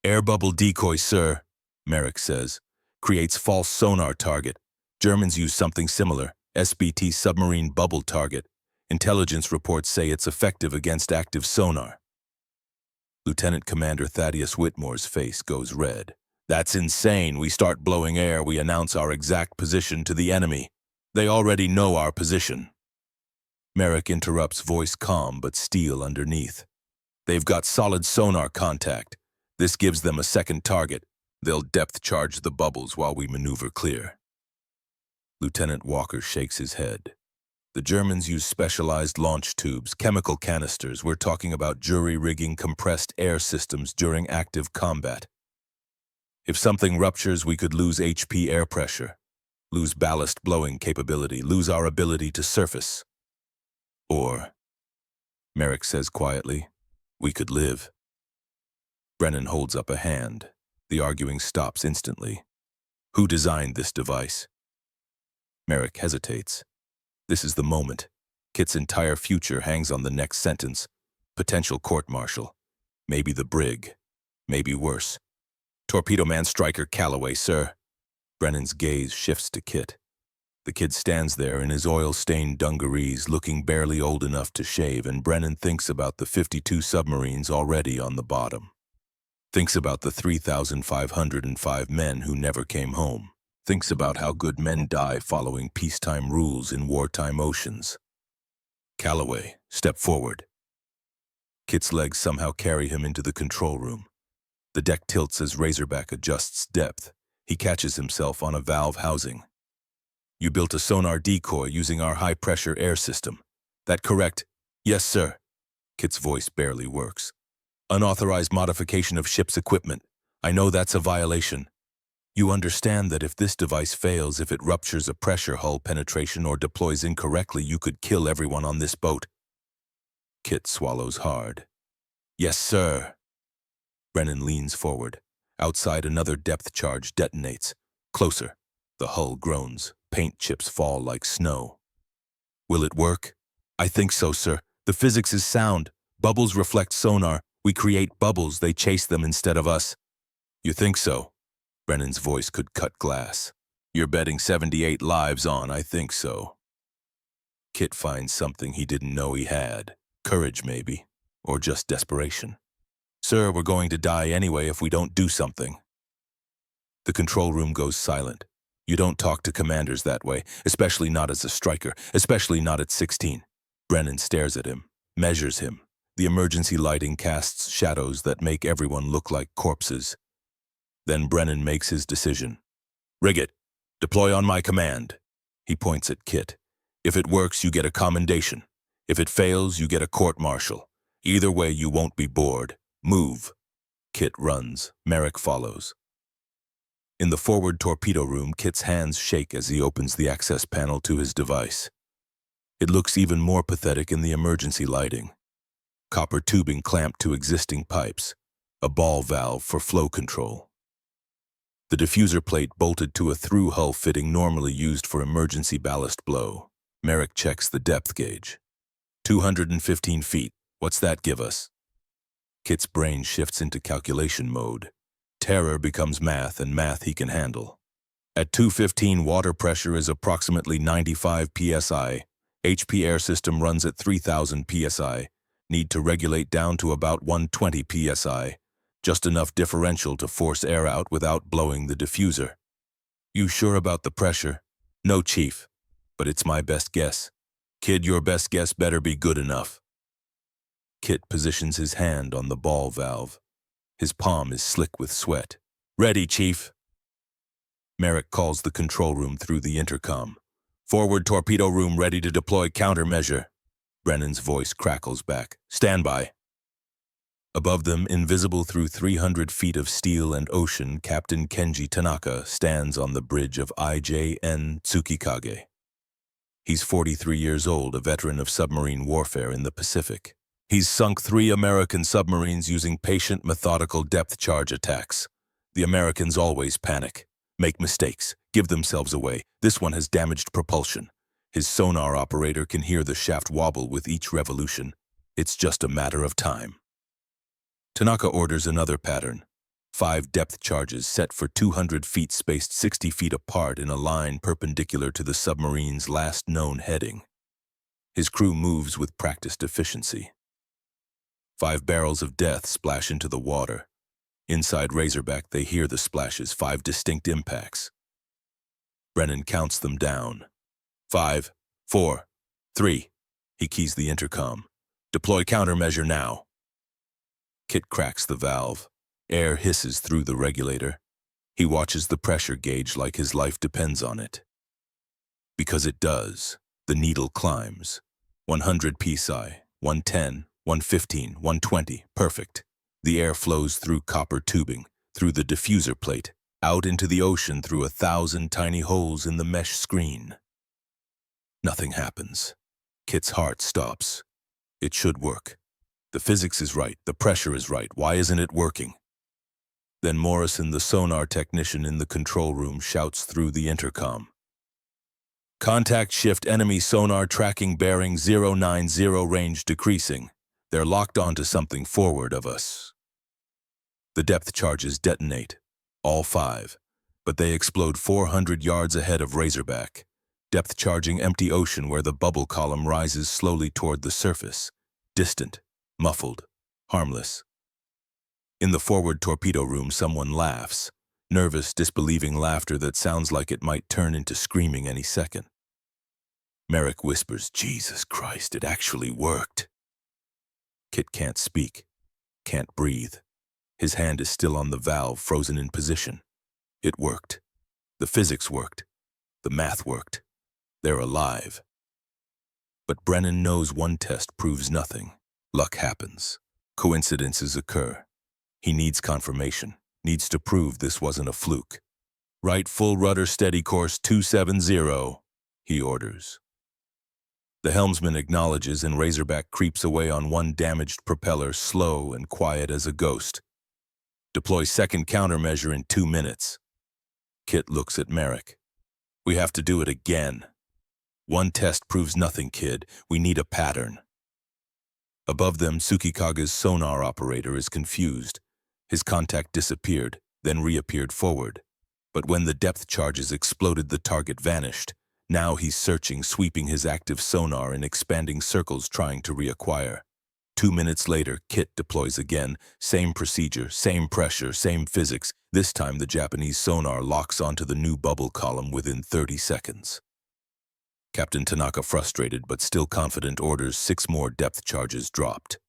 "Air bubble decoy, sir," Merrick says. "Creates false sonar target. Germans use something similar, SBT submarine bubble target. Intelligence reports say it's effective against active sonar." Lieutenant Commander Thaddeus Whitmore's face goes red. "That's insane. We start blowing air, we announce our exact position to the enemy. They already know our position." Merrick interrupts, voice calm but steel underneath. "They've got solid sonar contact. This gives them a second target. They'll depth charge the bubbles while we maneuver clear." Lieutenant Walker shakes his head. "The Germans use specialized launch tubes, chemical canisters. We're talking about jury-rigging compressed air systems during active combat. If something ruptures, we could lose HP air pressure, lose ballast blowing capability, lose our ability to surface. Or," Merrick says quietly, "we could live." Brennan holds up a hand. The arguing stops instantly. "Who designed this device?" Merrick hesitates. This is the moment. Kit's entire future hangs on the next sentence. Potential court-martial. Maybe the brig. Maybe worse. "Torpedo man Striker Calloway, sir." Brennan's gaze shifts to Kit. The kid stands there in his oil-stained dungarees, looking barely old enough to shave, and Brennan thinks about the 52 submarines already on the bottom. Thinks about the 3,505 men who never came home. Thinks about how good men die following peacetime rules in wartime oceans. "Calloway, step forward." Kit's legs somehow carry him into the control room. The deck tilts as Razorback adjusts depth. He catches himself on a valve housing. "You built a sonar decoy using our high-pressure air system. That correct?" "Yes, sir." Kit's voice barely works. "Unauthorized modification of ship's equipment. I know that's a violation. You understand that if this device fails, if it ruptures a pressure hull penetration or deploys incorrectly, you could kill everyone on this boat." Kit swallows hard. "Yes, sir." Brennan leans forward. Outside, another depth charge detonates. Closer. The hull groans. Paint chips fall like snow. "Will it work?" "I think so, sir. The physics is sound. Bubbles reflect sonar. We create bubbles. They chase them instead of us." "You think so?" Brennan's voice could cut glass. "You're betting 78 lives on I think so." Kit finds something he didn't know he had. Courage, maybe. Or just desperation. "Sir, we're going to die anyway if we don't do something." The control room goes silent. You don't talk to commanders that way, especially not as a striker, especially not at 16. Brennan stares at him, measures him. The emergency lighting casts shadows that make everyone look like corpses. Then Brennan makes his decision. Rig it. Deploy on my command. He points at Kit. If it works, you get a commendation. If it fails, you get a court-martial. Either way, you won't be bored. Move. Kit runs. Merrick follows. In the forward torpedo room, Kit's hands shake as he opens the access panel to his device. It looks even more pathetic in the emergency lighting. Copper tubing clamped to existing pipes. A ball valve for flow control. The diffuser plate bolted to a through hull fitting normally used for emergency ballast blow. Merrick checks the depth gauge. 215 feet. What's that give us? Kit's brain shifts into calculation mode. Terror becomes math, and math he can handle. At 215, water pressure is approximately 95 psi. HP air system runs at 3000 psi. Need to regulate down to about 120 psi. Just enough differential to force air out without blowing the diffuser. You sure about the pressure? No, Chief, but it's my best guess. Kid, your best guess better be good enough. Kit positions his hand on the ball valve. His palm is slick with sweat. Ready, Chief. Merrick calls the control room through the intercom. Forward torpedo room ready to deploy countermeasure. Brennan's voice crackles back. Stand by. Above them, invisible through 300 feet of steel and ocean, Captain Kenji Tanaka stands on the bridge of IJN Tsukikage. He's 43 years old, a veteran of submarine warfare in the Pacific. He's sunk 3 American submarines using patient, methodical depth charge attacks. The Americans always panic, make mistakes, give themselves away. This one has damaged propulsion. His sonar operator can hear the shaft wobble with each revolution. It's just a matter of time. Tanaka orders another pattern. 5 depth charges set for 200 feet spaced 60 feet apart in a line perpendicular to the submarine's last known heading. His crew moves with practiced efficiency. 5 barrels of death splash into the water. Inside Razorback, they hear the splashes, 5 distinct impacts. Brennan counts them down. 5, 4, 3. He keys the intercom. Deploy countermeasure now. Kit cracks the valve. Air hisses through the regulator. He watches the pressure gauge like his life depends on it. Because it does, the needle climbs. 100 psi, 110, 115, 120, perfect. The air flows through copper tubing, through the diffuser plate, out into the ocean through 1,000 tiny holes in the mesh screen. Nothing happens. Kit's heart stops. It should work. The physics is right, the pressure is right, why isn't it working? Then Morrison, the sonar technician in the control room, shouts through the intercom. Contact shift, enemy sonar tracking bearing 090, range decreasing. They're locked onto something forward of us. The depth charges detonate, all 5, but they explode 400 yards ahead of Razorback, depth charging empty ocean where the bubble column rises slowly toward the surface, distant, muffled, harmless. In the forward torpedo room, someone laughs, nervous, disbelieving laughter that sounds like it might turn into screaming any second. Merrick whispers, Jesus Christ, it actually worked. Kit can't speak, can't breathe. His hand is still on the valve, frozen in position. It worked. The physics worked. The math worked. They're alive. But Brennan knows one test proves nothing. Luck happens. Coincidences occur. He needs confirmation, needs to prove this wasn't a fluke. Right full rudder steady course 270, he orders. The helmsman acknowledges and Razorback creeps away on one damaged propeller, slow and quiet as a ghost. Deploy second countermeasure in 2 minutes. Kit looks at Merrick. We have to do it again. One test proves nothing, kid. We need a pattern. Above them, Tsukikage's sonar operator is confused. His contact disappeared, then reappeared forward. But when the depth charges exploded, the target vanished. Now he's searching, sweeping his active sonar in expanding circles, trying to reacquire. 2 minutes later, Kit deploys again. Same procedure, same pressure, same physics. This time the Japanese sonar locks onto the new bubble column within 30 seconds. Captain Tanaka, frustrated but still confident, orders 6 more depth charges dropped.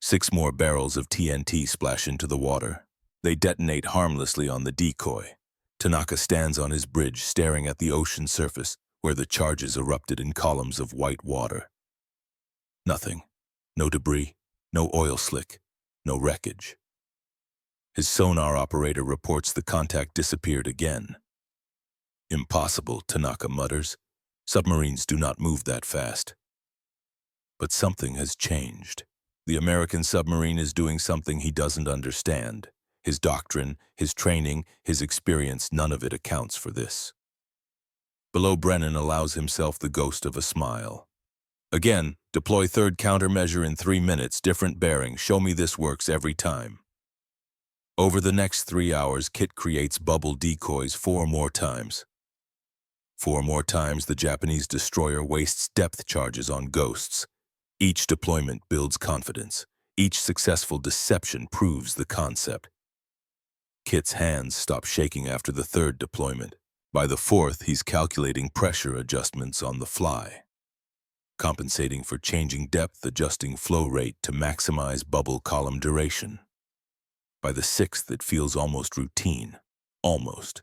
6 more barrels of TNT splash into the water. They detonate harmlessly on the decoy. Tanaka stands on his bridge, staring at the ocean surface, where the charges erupted in columns of white water. Nothing. No debris, no oil slick, no wreckage. His sonar operator reports the contact disappeared again. Impossible, Tanaka mutters. Submarines do not move that fast. But something has changed. The American submarine is doing something he doesn't understand. His doctrine, his training, his experience, none of it accounts for this. Below, Brennan allows himself the ghost of a smile. Again, deploy third countermeasure in 3 minutes, different bearing. Show me this works every time. Over the next 3 hours, Kit creates bubble decoys 4 more times. 4 more times, the Japanese destroyer wastes depth charges on ghosts. Each deployment builds confidence. Each successful deception proves the concept. Kit's hands stop shaking after the 3rd deployment. By the 4th, he's calculating pressure adjustments on the fly, compensating for changing depth, adjusting flow rate to maximize bubble column duration. By the 6th, it feels almost routine. Almost.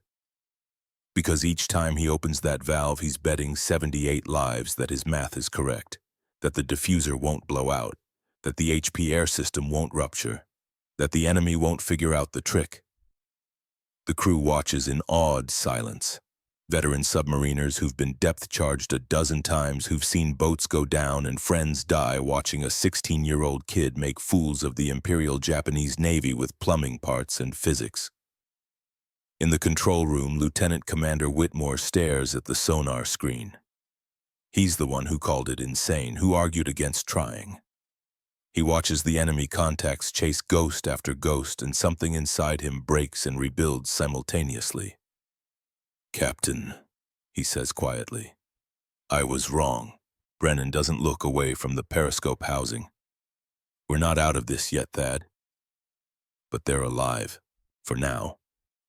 Because each time he opens that valve, he's betting 78 lives that his math is correct, that the diffuser won't blow out, that the HP air system won't rupture, that the enemy won't figure out the trick. The crew watches in awed silence. Veteran submariners who've been depth-charged a dozen times, who've seen boats go down and friends die, watching a 16-year-old kid make fools of the Imperial Japanese Navy with plumbing parts and physics. In the control room, Lieutenant Commander Whitmore stares at the sonar screen. He's the one who called it insane, who argued against trying. He watches the enemy contacts chase ghost after ghost, and something inside him breaks and rebuilds simultaneously. "Captain," he says quietly, "I was wrong." Brennan doesn't look away from the periscope housing. "We're not out of this yet, Thad." But they're alive. For now.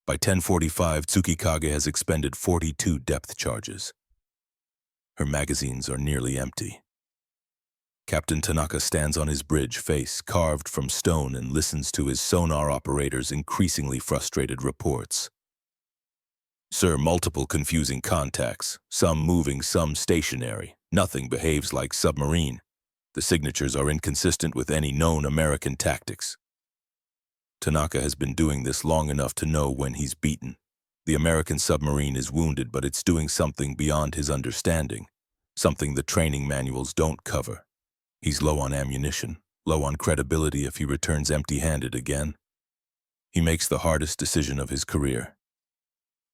By 10:45, Tsukikage has expended 42 depth charges. Her magazines are nearly empty. Captain Tanaka stands on his bridge, face carved from stone, and listens to his sonar operator's increasingly frustrated reports. "Sir, multiple confusing contacts, some moving, some stationary. Nothing behaves like submarine. The signatures are inconsistent with any known American tactics." Tanaka has been doing this long enough to know when he's beaten. The American submarine is wounded, but it's doing something beyond his understanding, something the training manuals don't cover. He's low on ammunition, low on credibility if he returns empty-handed again. He makes the hardest decision of his career.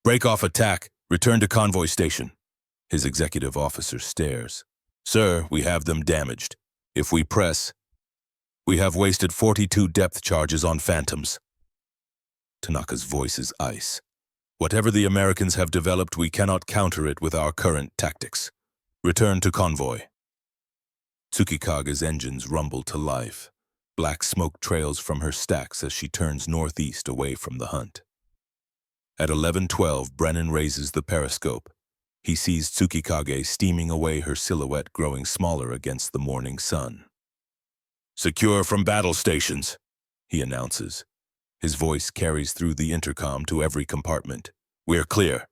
"Break off attack. Return to convoy station." His executive officer stares. "Sir, we have them damaged. If we press, we have wasted 42 depth charges on phantoms." Tanaka's voice is ice. "Whatever the Americans have developed, we cannot counter it with our current tactics. Return to convoy." Tsukikage's engines rumble to life. Black smoke trails from her stacks as she turns northeast away from the hunt. At 11:12, Brennan raises the periscope. He sees Tsukikage steaming away, her silhouette growing smaller against the morning sun. "Secure from battle stations," he announces. His voice carries through the intercom to every compartment. "We're clear."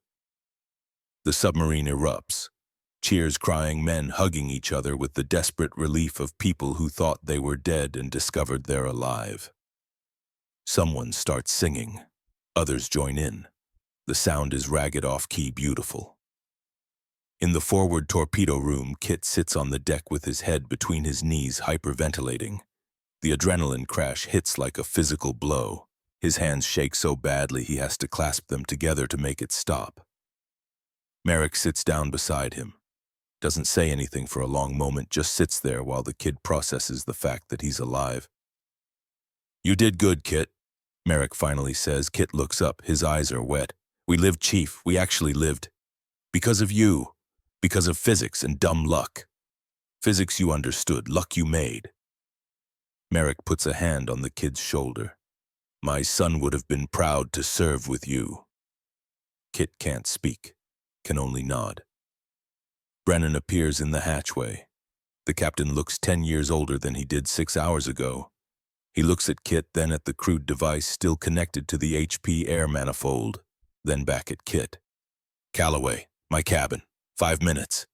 The submarine erupts. Cheers, crying, men hugging each other with the desperate relief of people who thought they were dead and discovered they're alive. Someone starts singing. Others join in. The sound is ragged, off-key, beautiful. In the forward torpedo room, Kit sits on the deck with his head between his knees, hyperventilating. The adrenaline crash hits like a physical blow. His hands shake so badly he has to clasp them together to make it stop. Merrick sits down beside him. Doesn't say anything for a long moment, just sits there while the kid processes the fact that he's alive. "You did good, Kit," Merrick finally says. Kit looks up. His eyes are wet. "We lived, Chief. We actually lived. Because of you. Because of physics and dumb luck. Physics you understood, luck you made. Merrick puts a hand on the kid's shoulder. My son would have been proud to serve with you. Kit can't speak, can only nod. Brennan appears in the hatchway. The captain looks 10 years older than he did 6 hours ago. He looks at Kit, then at the crude device still connected to the HP air manifold, then back at Kit. Calloway, my cabin. 5 minutes.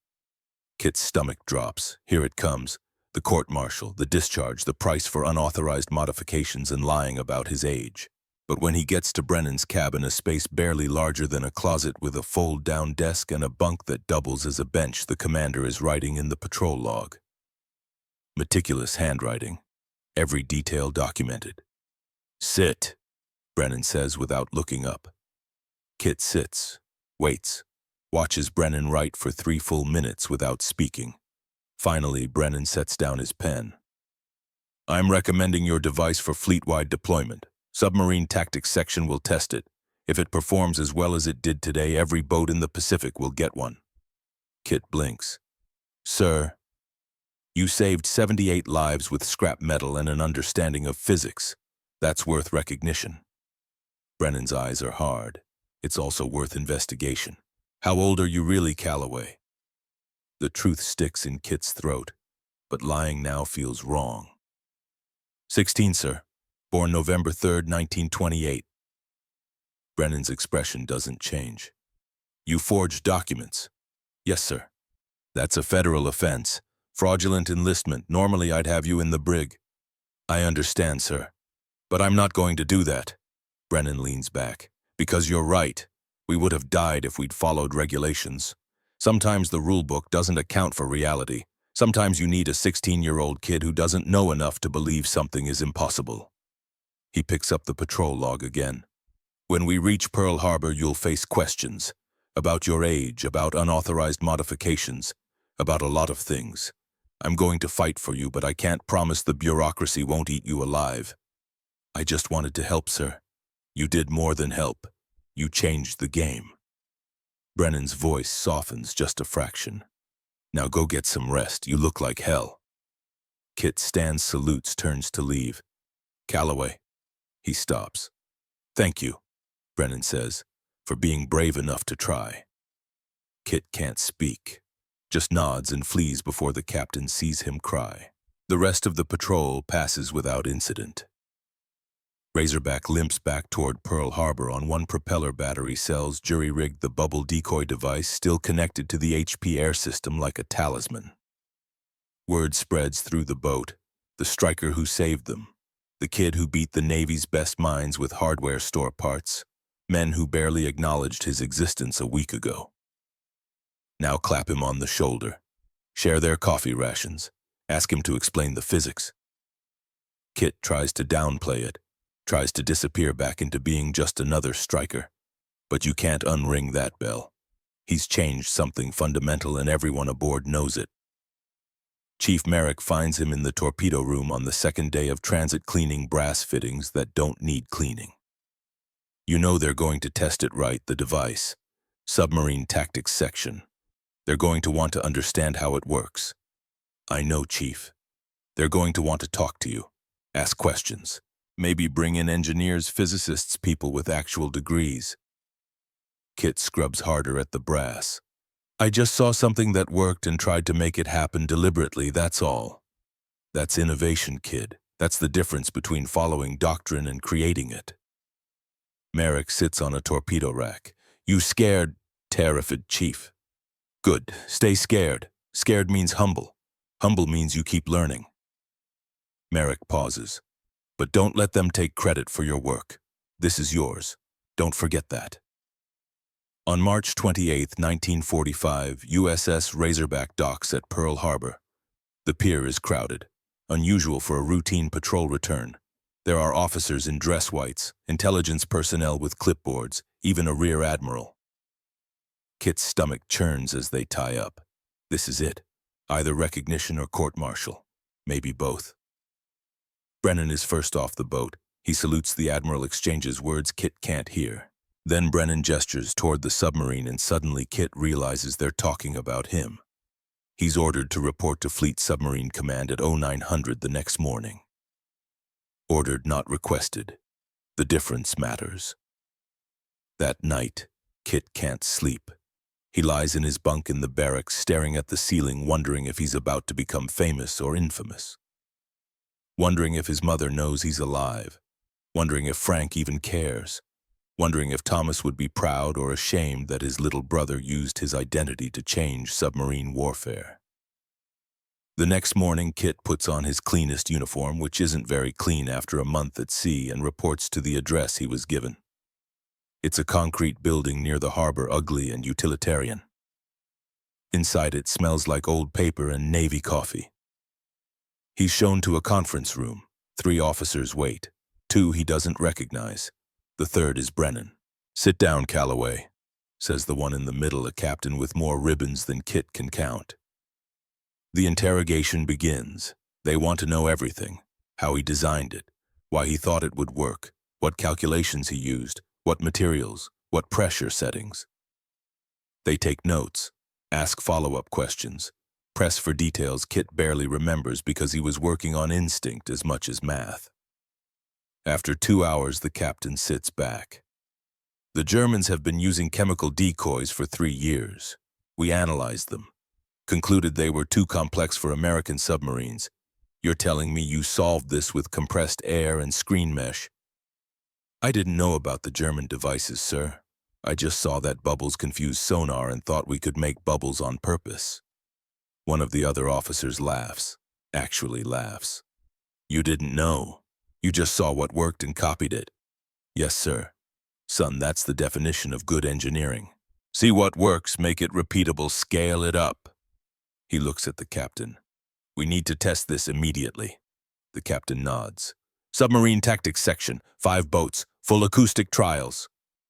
Kit's stomach drops. Here it comes. The court-martial, the discharge, the price for unauthorized modifications and lying about his age. But when he gets to Brennan's cabin, a space barely larger than a closet with a fold-down desk and a bunk that doubles as a bench, the commander is writing in the patrol log. Meticulous handwriting. Every detail documented. Sit, Brennan says without looking up. Kit sits, waits, watches Brennan write for 3 full minutes without speaking. Finally, Brennan sets down his pen. I'm recommending your device for fleet-wide deployment. Submarine Tactics Section will test it. If it performs as well as it did today, every boat in the Pacific will get one. Kit blinks. Sir, you saved 78 lives with scrap metal and an understanding of physics. That's worth recognition. Brennan's eyes are hard. It's also worth investigation. How old are you really, Calloway? The truth sticks in Kit's throat, but lying now feels wrong. 16, sir. Born November 3rd, 1928. Brennan's expression doesn't change. You forged documents? Yes, sir. That's a federal offense. Fraudulent enlistment. Normally I'd have you in the brig. I understand, sir. But I'm not going to do that. Brennan leans back. Because you're right. We would have died if we'd followed regulations. Sometimes the rulebook doesn't account for reality. Sometimes you need a 16-year-old kid who doesn't know enough to believe something is impossible. He picks up the patrol log again. When we reach Pearl Harbor, you'll face questions. About your age, about unauthorized modifications, about a lot of things. I'm going to fight for you, but I can't promise the bureaucracy won't eat you alive. I just wanted to help, sir. You did more than help. You changed the game. Brennan's voice softens just a fraction. Now go get some rest. You look like hell. Kit stands, salutes, turns to leave. Calloway. He stops. Thank you, Brennan says, for being brave enough to try. Kit can't speak, just nods and flees before the captain sees him cry. The rest of the patrol passes without incident. Razorback limps back toward Pearl Harbor on one propeller battery cells, jury-rigged the bubble decoy device still connected to the HP air system like a talisman. Word spreads through the boat, the striker who saved them, the kid who beat the Navy's best minds with hardware store parts, men who barely acknowledged his existence a week ago. Now clap him on the shoulder, share their coffee rations, ask him to explain the physics. Kit tries to downplay it, tries to disappear back into being just another striker. But you can't unring that bell. He's changed something fundamental and everyone aboard knows it. Chief Merrick finds him in the torpedo room on the second day of transit cleaning brass fittings that don't need cleaning. You know they're going to test it right, the device. Submarine Tactics Section. They're going to want to understand how it works. I know, Chief. They're going to want to talk to you, ask questions. Maybe bring in engineers, physicists, people with actual degrees. Kit scrubs harder at the brass. I just saw something that worked and tried to make it happen deliberately, that's all. That's innovation, kid. That's the difference between following doctrine and creating it. Merrick sits on a torpedo rack. You scared, terrified, Chief. Good. Stay scared. Scared means humble. Humble means you keep learning. Merrick pauses. But don't let them take credit for your work. This is yours. Don't forget that. On March 28, 1945, USS Razorback docks at Pearl Harbor. The pier is crowded, unusual for a routine patrol return. There are officers in dress whites, intelligence personnel with clipboards, even a rear admiral. Kit's stomach churns as they tie up. This is it. Either recognition or court-martial. Maybe both. Brennan is first off the boat. He salutes the admiral, exchanges words Kit can't hear. Then Brennan gestures toward the submarine and suddenly Kit realizes they're talking about him. He's ordered to report to Fleet Submarine Command at 0900 the next morning. Ordered, not requested. The difference matters. That night, Kit can't sleep. He lies in his bunk in the barracks, staring at the ceiling, wondering if he's about to become famous or infamous. Wondering if his mother knows he's alive. Wondering if Frank even cares. Wondering if Thomas would be proud or ashamed that his little brother used his identity to change submarine warfare. The next morning, Kit puts on his cleanest uniform, which isn't very clean after a month at sea, and reports to the address he was given. It's a concrete building near the harbor, ugly and utilitarian. Inside it smells like old paper and Navy coffee. He's shown to a conference room. 3 officers wait. 2 he doesn't recognize. The third is Brennan. "Sit down, Calloway," says the one in the middle, a captain with more ribbons than Kit can count. The interrogation begins. They want to know everything: how he designed it, why he thought it would work, what calculations he used, what materials, what pressure settings. They take notes, ask follow-up questions, press for details Kit barely remembers because he was working on instinct as much as math. After 2 hours, the captain sits back. "The Germans have been using chemical decoys for 3 years. We analyzed them. Concluded they were too complex for American submarines. You're telling me you solved this with compressed air and screen mesh?" "I didn't know about the German devices, sir. I just saw that bubbles confused sonar and thought we could make bubbles on purpose." One of the other officers laughs. Actually laughs. "You didn't know. You just saw what worked and copied it." "Yes, sir. Son, that's the definition of good engineering. See what works, make it repeatable, scale it up." He looks at the captain. "We need to test this immediately." The captain nods. "Submarine tactics section, 5 boats, full acoustic trials."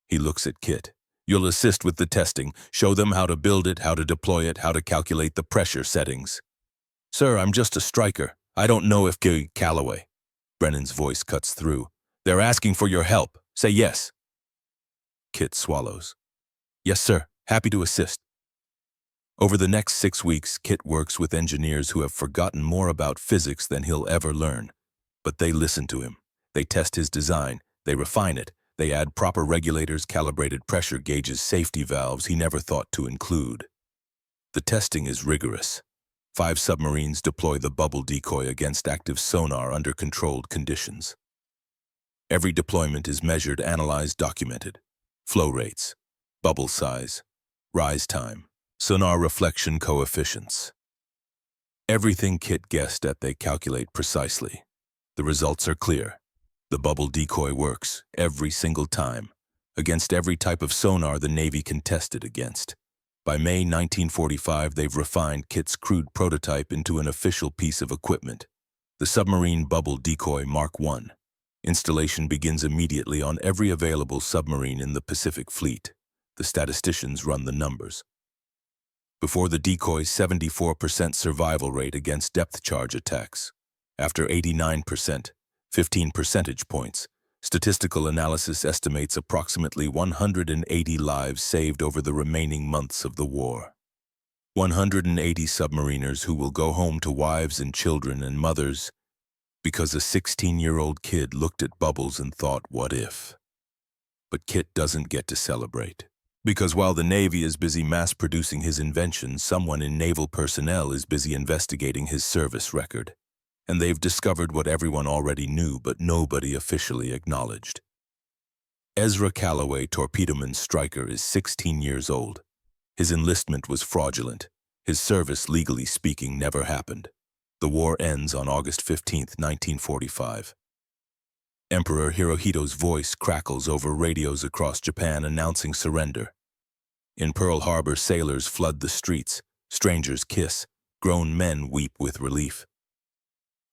He looks at Kit. "You'll assist with the testing, show them how to build it, how to deploy it, how to calculate the pressure settings." "Sir, I'm just a striker. I don't know if Calloway." Brennan's voice cuts through. "They're asking for your help. Say yes." Kit swallows. "Yes, sir. Happy to assist." Over the next 6 weeks, Kit works with engineers who have forgotten more about physics than he'll ever learn. But they listen to him. They test his design. They refine it. They add proper regulators, calibrated pressure gauges, safety valves he never thought to include. The testing is rigorous. 5 submarines deploy the bubble decoy against active sonar under controlled conditions. Every deployment is measured, analyzed, documented. Flow rates, bubble size, rise time, sonar reflection coefficients. Everything Kit guessed at, they calculate precisely. The results are clear. The bubble decoy works every single time, against every type of sonar the Navy can test it against. By May 1945, they've refined Kit's crude prototype into an official piece of equipment, the Submarine Bubble Decoy Mark I. Installation begins immediately on every available submarine in the Pacific Fleet. The statisticians run the numbers. Before the decoy's 74% survival rate against depth charge attacks. After 89%, 15 percentage points. Statistical analysis estimates approximately 180 lives saved over the remaining months of the war. 180 submariners who will go home to wives and children and mothers because a 16-year-old kid looked at bubbles and thought, what if? But Kit doesn't get to celebrate. Because while the Navy is busy mass-producing his invention, someone in naval personnel is busy investigating his service record. And they've discovered what everyone already knew but nobody officially acknowledged. Ezra Calloway, torpedoman striker, is 16 years old. His enlistment was fraudulent. His service, legally speaking, never happened. The war ends on August 15, 1945. Emperor Hirohito's voice crackles over radios across Japan announcing surrender. In Pearl Harbor, sailors flood the streets. Strangers kiss. Grown men weep with relief.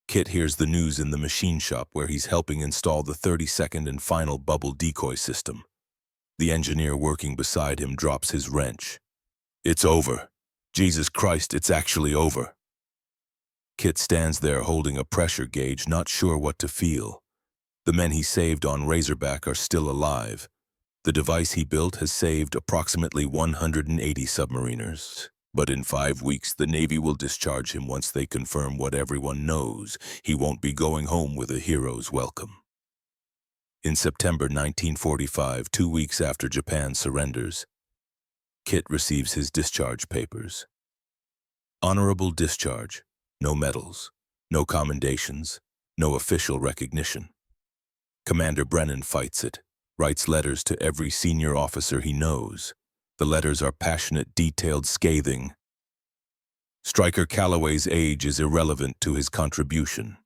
Kit hears the news in the machine shop where he's helping install the 32nd and final bubble decoy system. The engineer working beside him drops his wrench. "It's over. Jesus Christ, it's actually over." Kit stands there holding a pressure gauge, not sure what to feel. The men he saved on Razorback are still alive. The device he built has saved approximately 180 submariners. But in 5 weeks, the Navy will discharge him once they confirm what everyone knows. He won't be going home with a hero's welcome. In September 1945, 2 weeks after Japan surrenders, Kit receives his discharge papers. Honorable discharge, no medals, no commendations, no official recognition. Commander Brennan fights it, writes letters to every senior officer he knows. The letters are passionate, detailed, scathing. Striker Calloway's age is irrelevant to his contribution.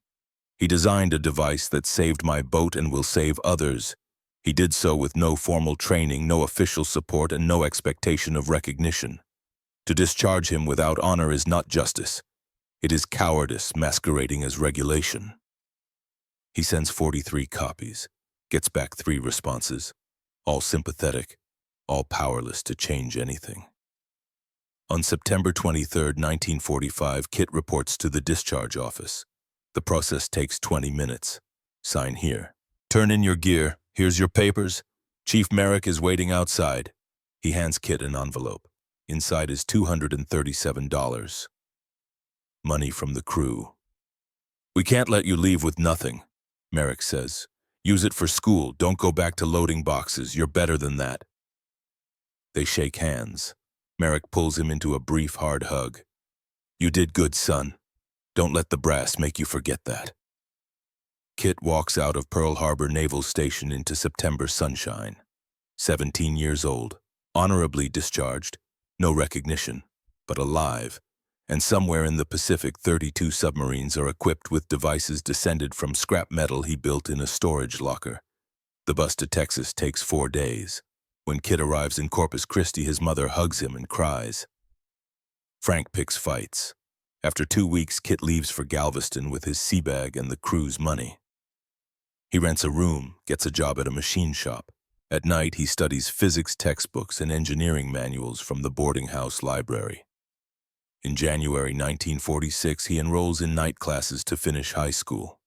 He designed a device that saved my boat and will save others. He did so with no formal training, no official support, and no expectation of recognition. To discharge him without honor is not justice. It is cowardice masquerading as regulation. He sends 43 copies, gets back 3 responses, all sympathetic, all powerless to change anything. On September 23, 1945, Kit reports to the discharge office. The process takes 20 minutes. Sign here. Turn in your gear. Here's your papers. Chief Merrick is waiting outside. He hands Kit an envelope. Inside is $237. Money from the crew. We can't let you leave with nothing, Merrick says. Use it for school. Don't go back to loading boxes. You're better than that. They shake hands. Merrick pulls him into a brief, hard hug. You did good, son. Don't let the brass make you forget that. Kit walks out of Pearl Harbor Naval Station into September sunshine. 17 years old, honorably discharged, no recognition, but alive. And somewhere in the Pacific, 32 submarines are equipped with devices descended from scrap metal he built in a storage locker. The bus to Texas takes 4 days. When Kit arrives in Corpus Christi, his mother hugs him and cries. Frank picks fights. After 2 weeks, Kit leaves for Galveston with his sea bag and the crew's money. He rents a room, gets a job at a machine shop. At night, he studies physics textbooks and engineering manuals from the boarding house library. In January 1946, he enrolls in night classes to finish high school.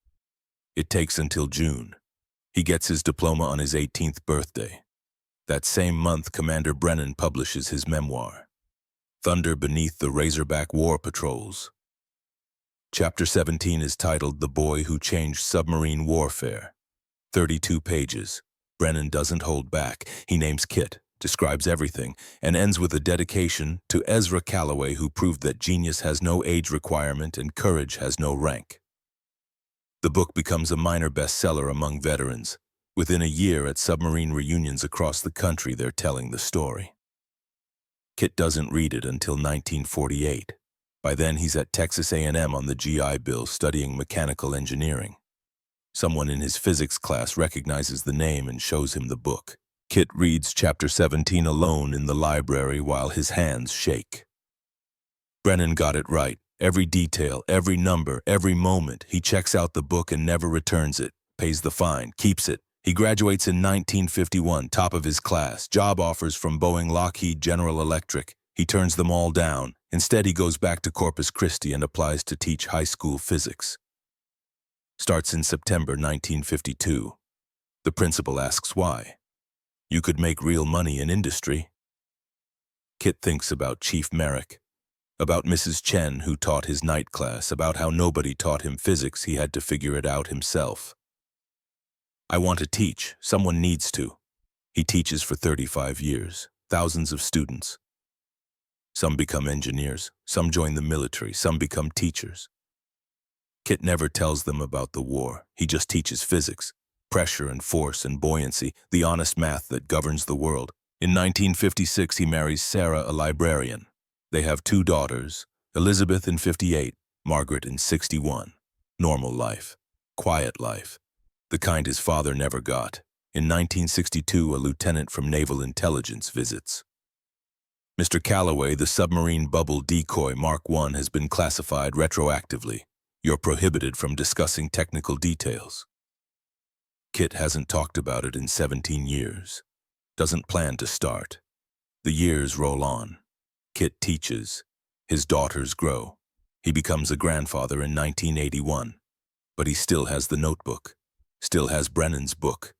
It takes until June. He gets his diploma on his 18th birthday. That same month, Commander Brennan publishes his memoir, Thunder Beneath the Razorback War Patrols. Chapter 17 is titled The Boy Who Changed Submarine Warfare. 32 pages. Brennan doesn't hold back. He names Kit, describes everything, and ends with a dedication to Ezra Calloway, who proved that genius has no age requirement and courage has no rank. The book becomes a minor bestseller among veterans. Within a year, at submarine reunions across the country, they're telling the story. Kit doesn't read it until 1948. By then, he's at Texas A&M on the GI Bill studying mechanical engineering. Someone in his physics class recognizes the name and shows him the book. Kit reads chapter 17 alone in the library while his hands shake. Brennan got it right. Every detail, every number, every moment. He checks out the book and never returns it, pays the fine, keeps it. He graduates in 1951, top of his class. Job offers from Boeing, Lockheed, General Electric. He turns them all down. Instead, he goes back to Corpus Christi and applies to teach high school physics. Starts in September 1952. The principal asks why. You could make real money in industry. Kit thinks about Chief Merrick, about Mrs. Chen, who taught his night class, about how nobody taught him physics. He had to figure it out himself. I want to teach. Someone needs to. He teaches for 35 years, thousands of students. Some become engineers, some join the military, some become teachers. Kit never tells them about the war. He just teaches physics, pressure and force and buoyancy, the honest math that governs the world. In 1956, he marries Sarah, a librarian. They have 2 daughters, Elizabeth in 58, Margaret in 61. Normal life, quiet life, the kind his father never got. In 1962, a lieutenant from Naval Intelligence visits. Mr. Calloway, the submarine bubble decoy Mark I has been classified retroactively. You're prohibited from discussing technical details. Kit hasn't talked about it in 17 years. Doesn't plan to start. The years roll on. Kit teaches. His daughters grow. He becomes a grandfather in 1981. But he still has the notebook. Still has Brennan's book.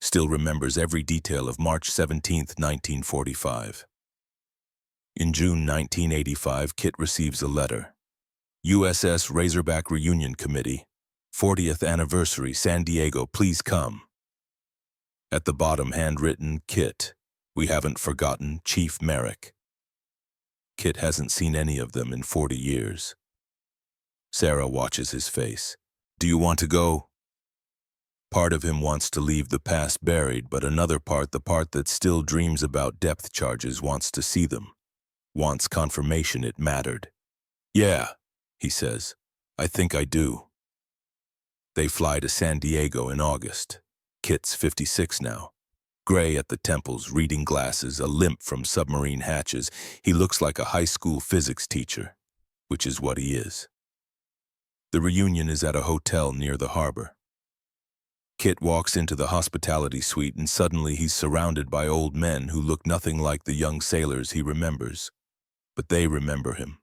Still remembers every detail of March 17, 1945. In June 1985, Kit receives a letter. USS Razorback Reunion Committee, 40th Anniversary, San Diego, please come. At the bottom, handwritten, Kit, we haven't forgotten, Chief Merrick. Kit hasn't seen any of them in 40 years. Sarah watches his face. Do you want to go? Part of him wants to leave the past buried, but another part, the part that still dreams about depth charges, wants to see them. Wants confirmation it mattered. Yeah, he says. I think I do. They fly to San Diego in August. Kit's 56 now. Gray at the temples, reading glasses, a limp from submarine hatches. He looks like a high school physics teacher, which is what he is. The reunion is at a hotel near the harbor. Kit walks into the hospitality suite and suddenly he's surrounded by old men who look nothing like the young sailors he remembers. But they remember him.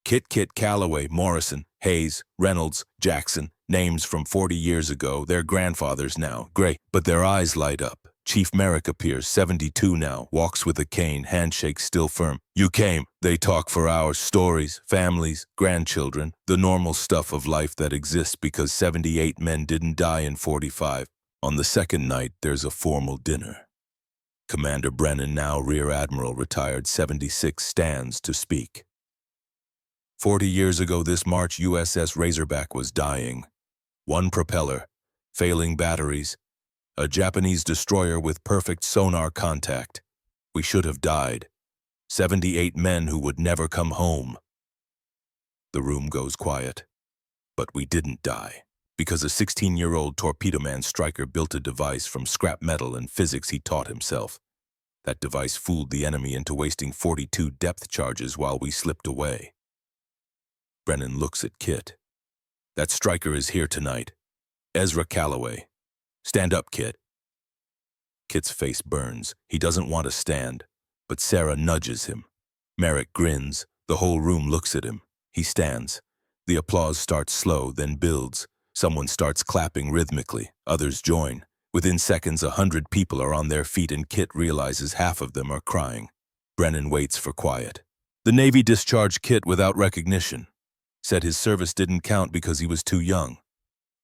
Kit Calloway, Morrison, Hayes, Reynolds, Jackson, names from 40 years ago, their grandfathers now, Gray, but their eyes light up. Chief Merrick appears, 72 now, walks with a cane, handshake still firm. You came. They talk for hours, stories, families, grandchildren, the normal stuff of life that exists because 78 men didn't die in 45. On the second night, there's a formal dinner. Commander Brennan, now Rear Admiral, retired 76, stands to speak. 40 years ago this March, USS Razorback was dying. One propeller, failing batteries, a Japanese destroyer with perfect sonar contact. We should have died. 78 men who would never come home. The room goes quiet. But we didn't die, because a 16-year-old torpedo man Stryker built a device from scrap metal and physics he taught himself. That device fooled the enemy into wasting 42 depth charges while we slipped away. Brennan looks at Kit. That Stryker is here tonight. Ezra Calloway. Stand up, Kit. Kit's face burns. He doesn't want to stand, but Sarah nudges him. Merrick grins. The whole room looks at him. He stands. The applause starts slow, then builds. Someone starts clapping rhythmically. Others join. Within seconds, 100 people are on their feet and Kit realizes half of them are crying. Brennan waits for quiet. The Navy discharged Kit without recognition. Said his service didn't count because he was too young.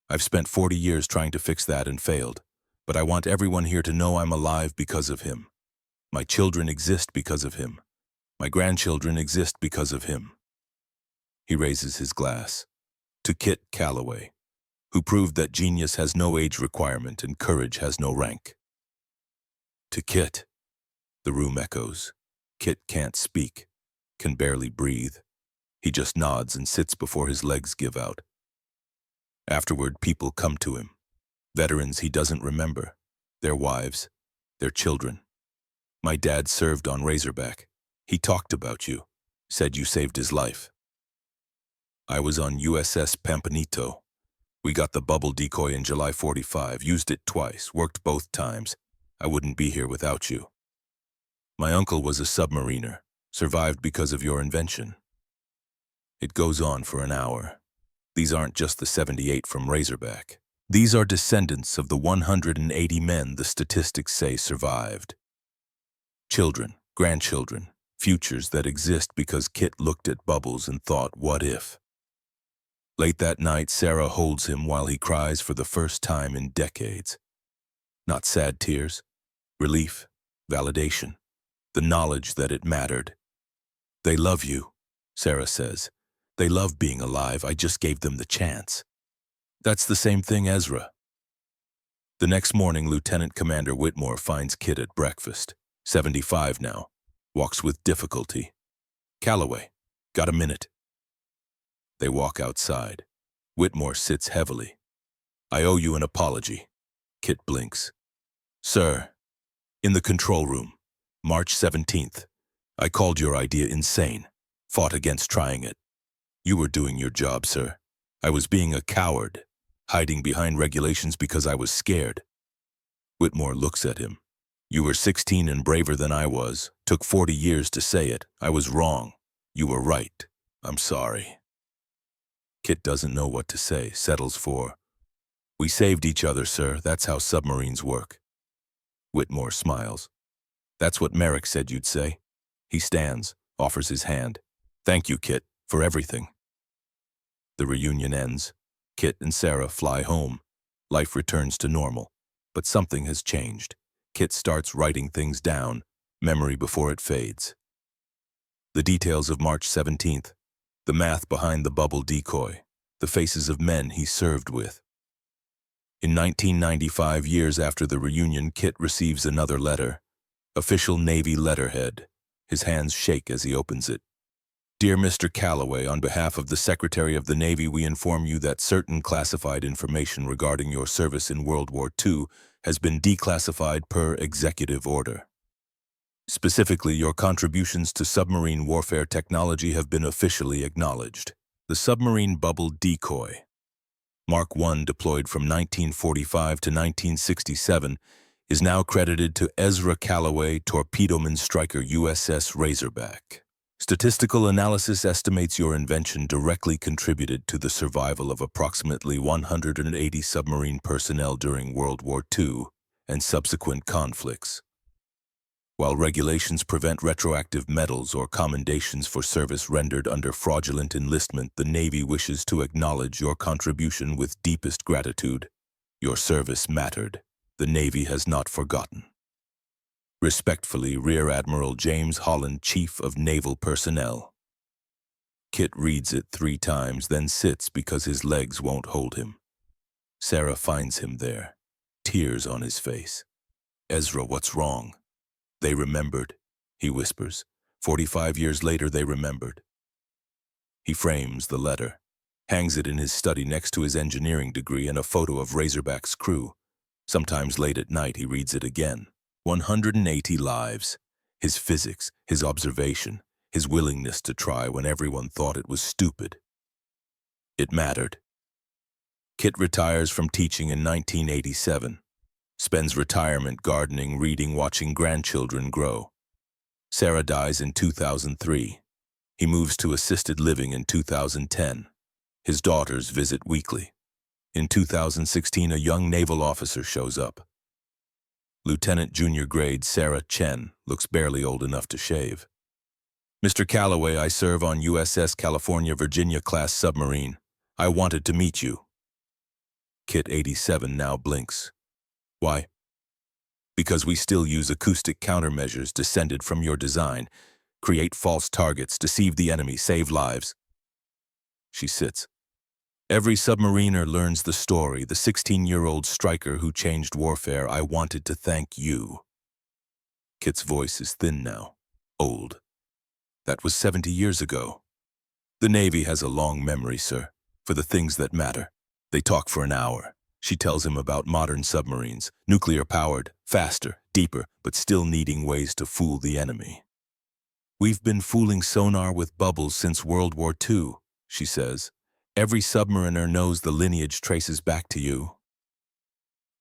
I've spent 40 years trying to fix that and failed. But I want everyone here to know I'm alive because of him. My children exist because of him. My grandchildren exist because of him. He raises his glass. To Kit Calloway, who proved that genius has no age requirement and courage has no rank. To Kit. The room echoes. Kit can't speak, can barely breathe. He just nods and sits before his legs give out. Afterward, people come to him. Veterans he doesn't remember. Their wives. Their children. My dad served on Razorback. He talked about you. Said you saved his life. I was on USS Pampanito. We got the bubble decoy in July 45. Used it twice. Worked both times. I wouldn't be here without you. My uncle was a submariner. Survived because of your invention. It goes on for an hour. These aren't just the 78 from Razorback. These are descendants of the 180 men the statistics say survived. Children, grandchildren, futures that exist because Kit looked at bubbles and thought, what if? Late that night, Sarah holds him while he cries for the first time in decades. Not sad tears, relief, validation, the knowledge that it mattered. They love you, Sarah says. They love being alive. I just gave them the chance. That's the same thing, Ezra. The next morning, Lieutenant Commander Whitmore finds Kit at breakfast. 75 now. Walks with difficulty. Calloway, got a minute? They walk outside. Whitmore sits heavily. I owe you an apology. Kit blinks. Sir, in the control room, March 17th. I called your idea insane. Fought against trying it. You were doing your job, sir. I was being a coward, hiding behind regulations because I was scared. Whitmore looks at him. You were 16 and braver than I was. Took 40 years to say it. I was wrong. You were right. I'm sorry. Kit doesn't know what to say, settles for, we saved each other, sir. That's how submarines work. Whitmore smiles. That's what Merrick said you'd say. He stands. offers his hand. Thank you, Kit, for everything. The reunion ends. Kit and Sarah fly home. Life returns to normal, but something has changed. Kit starts writing things down, memory before it fades. The details of March 17th, the math behind the bubble decoy, the faces of men he served with. In 1995, years after the reunion, Kit receives another letter. Official Navy letterhead. His hands shake as he opens it. Dear Mr. Calloway, on behalf of the Secretary of the Navy, we inform you that certain classified information regarding your service in World War II has been declassified per executive order. Specifically, your contributions to submarine warfare technology have been officially acknowledged. The submarine bubble decoy, Mark I, deployed from 1945 to 1967, is now credited to Ezra Calloway, torpedoman striker USS Razorback. Statistical analysis estimates your invention directly contributed to the survival of approximately 180 submarine personnel during World War II and subsequent conflicts. While regulations prevent retroactive medals or commendations for service rendered under fraudulent enlistment, the Navy wishes to acknowledge your contribution with deepest gratitude. Your service mattered. The Navy has not forgotten. Respectfully, Rear Admiral James Holland, Chief of Naval Personnel. Kit reads it 3 times, then sits because his legs won't hold him. Sarah finds him there, tears on his face. Ezra, what's wrong? They remembered, he whispers. 45 years later, they remembered. He frames the letter, hangs it in his study next to his engineering degree and a photo of Razorback's crew. Sometimes late at night, he reads it again. 180 lives. His physics, his observation, his willingness to try when everyone thought it was stupid. It mattered. Kit retires from teaching in 1987. Spends retirement gardening, reading, watching grandchildren grow. Sarah dies in 2003. He moves to assisted living in 2010. His daughters visit weekly. In 2016, a young naval officer shows up. Lieutenant junior grade Sarah Chen looks barely old enough to shave. Mr. Calloway, I serve on USS California, Virginia class submarine. I wanted to meet you. Kit 87 now blinks. Why? Because we still use acoustic countermeasures descended from your design, create false targets, deceive the enemy, save lives. She sits. Every submariner learns the story, the 16-year-old striker who changed warfare. I wanted to thank you. Kit's voice is thin now, old. That was 70 years ago. The Navy has a long memory, sir, for the things that matter. They talk for an hour. She tells him about modern submarines, nuclear-powered, faster, deeper, but still needing ways to fool the enemy. We've been fooling sonar with bubbles since World War II, she says. Every submariner knows the lineage traces back to you.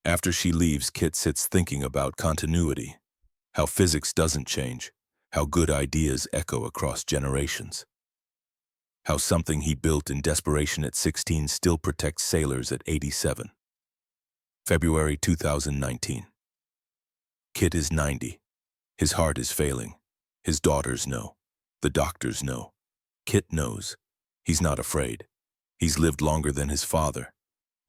After she leaves, Kit sits thinking about continuity, how physics doesn't change, how good ideas echo across generations, how something he built in desperation at 16 still protects sailors at 87. February 2019. Kit is 90. His heart is failing. His daughters know. The doctors know. Kit knows. He's not afraid. He's lived longer than his father,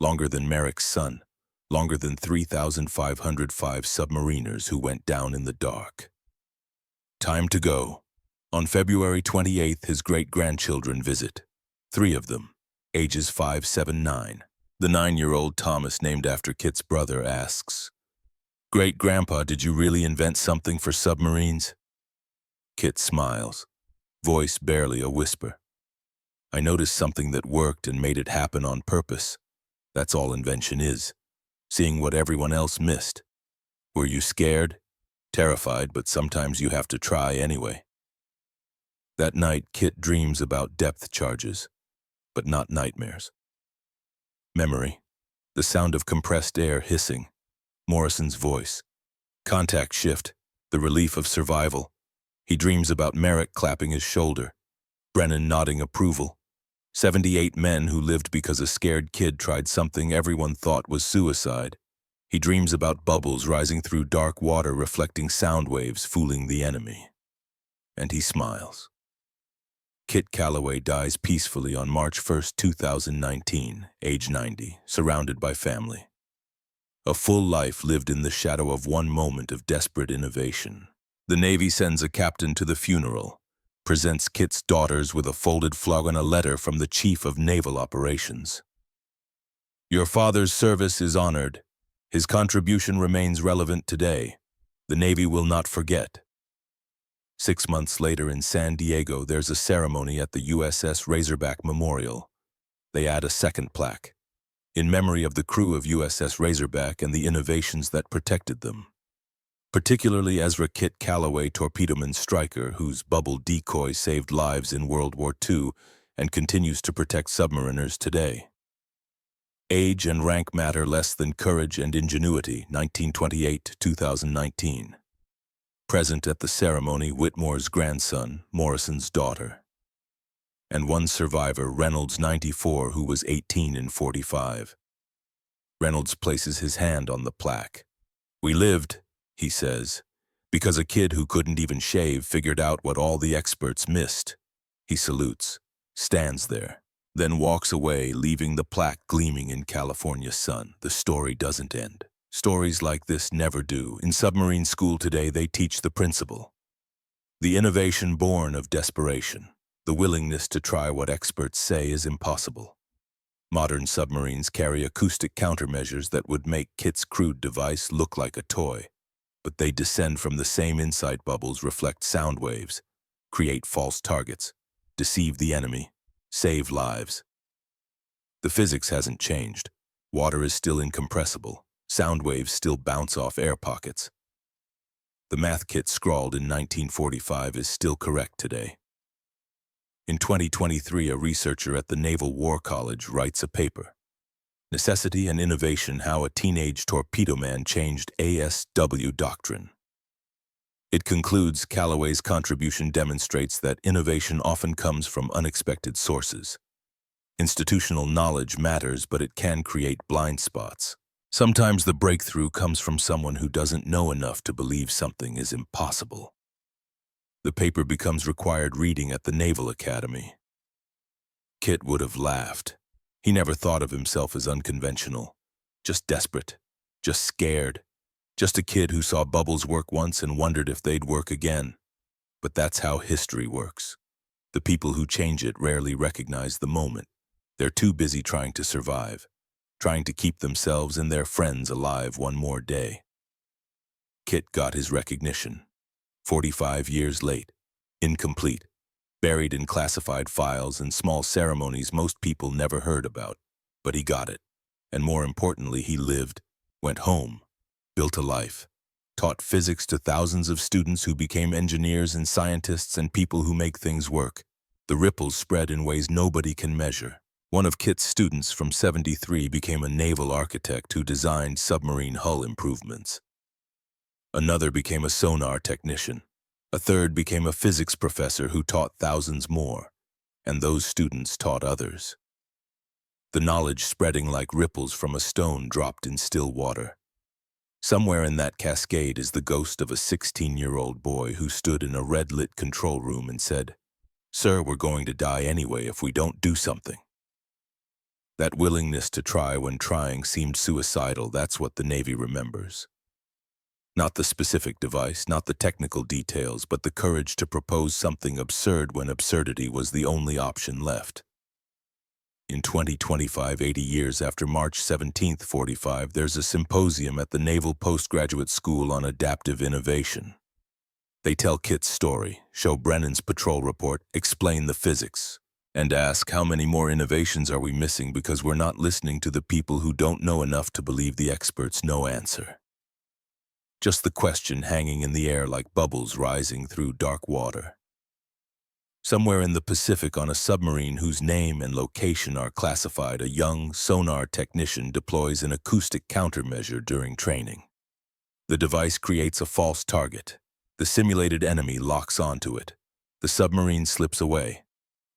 longer than Merrick's son, longer than 3,505 submariners who went down in the dark. Time to go. On February 28th, his great-grandchildren visit. 3 of them, ages 5, 7, 9. The 9-year-old Thomas, named after Kit's brother, asks, Great-grandpa, did you really invent something for submarines? Kit smiles, voice barely a whisper. I noticed something that worked and made it happen on purpose. That's all invention is, seeing what everyone else missed. Were you scared? Terrified, but sometimes you have to try anyway. That night, Kit dreams about depth charges, but not nightmares. Memory, the sound of compressed air hissing, Morrison's voice, contact shift, the relief of survival. He dreams about Merrick clapping his shoulder, Brennan nodding approval. 78 men who lived because a scared kid tried something everyone thought was suicide. He dreams about bubbles rising through dark water reflecting sound waves fooling the enemy. And he smiles. Kit Calloway dies peacefully on March 1, 2019, age 90, surrounded by family. A full life lived in the shadow of one moment of desperate innovation. The Navy sends a captain to the funeral, presents Kit's daughters with a folded flag and a letter from the Chief of Naval Operations. Your father's service is honored. His contribution remains relevant today. The Navy will not forget. 6 months later in San Diego, there's a ceremony at the USS Razorback Memorial. They add a second plaque, in memory of the crew of USS Razorback and the innovations that protected them. Particularly Ezra Kit Calloway, torpedoman striker, whose bubble decoy saved lives in World War II and continues to protect submariners today. Age and rank matter less than courage and ingenuity, 1928-2019. Present at the ceremony, Whitmore's grandson, Morrison's daughter. And one survivor, Reynolds, 94, who was 18 in 45. Reynolds places his hand on the plaque. We lived, he says, because a kid who couldn't even shave figured out what all the experts missed. He salutes, stands there, then walks away, leaving the plaque gleaming in California's sun. The story doesn't end. Stories like this never do. In submarine school today, they teach the principle. The innovation born of desperation. The willingness to try what experts say is impossible. Modern submarines carry acoustic countermeasures that would make Kit's crude device look like a toy. But they descend from the same insight bubbles, reflect sound waves, create false targets, deceive the enemy, save lives. The physics hasn't changed. Water is still incompressible. Sound waves still bounce off air pockets. The math Kit scrawled in 1945 is still correct today. In 2023, a researcher at the Naval War College writes a paper, Necessity and Innovation: How a Teenage Torpedo Man Changed ASW Doctrine. It concludes Calloway's contribution demonstrates that innovation often comes from unexpected sources. Institutional knowledge matters, but it can create blind spots. Sometimes the breakthrough comes from someone who doesn't know enough to believe something is impossible. The paper becomes required reading at the Naval Academy. Kit would have laughed. He never thought of himself as unconventional, just desperate, just scared, just a kid who saw bubbles work once and wondered if they'd work again. But that's how history works. The people who change it rarely recognize the moment. They're too busy trying to survive, trying to keep themselves and their friends alive one more day. Kit got his recognition. 45 years late, incomplete, buried in classified files and small ceremonies most people never heard about. But he got it. And more importantly, he lived, went home, built a life, taught physics to thousands of students who became engineers and scientists and people who make things work. The ripples spread in ways nobody can measure. One of Kit's students from '73 became a naval architect who designed submarine hull improvements. Another became a sonar technician. A third became a physics professor who taught thousands more, and those students taught others. The knowledge spreading like ripples from a stone dropped in still water. Somewhere in that cascade is the ghost of a 16-year-old boy who stood in a red-lit control room and said, "Sir, we're going to die anyway if we don't do something." That willingness to try when trying seemed suicidal. That's what the Navy remembers. Not the specific device, not the technical details, but the courage to propose something absurd when absurdity was the only option left. In 2025, 80 years after March 17, 45, there's a symposium at the Naval Postgraduate School on Adaptive Innovation. They tell Kit's story, show Brennan's patrol report, explain the physics, and ask how many more innovations are we missing because we're not listening to the people who don't know enough to believe the experts know answer. Just the question hanging in the air like bubbles rising through dark water. Somewhere in the Pacific, on a submarine whose name and location are classified, a young sonar technician deploys an acoustic countermeasure during training. The device creates a false target. The simulated enemy locks onto it. The submarine slips away.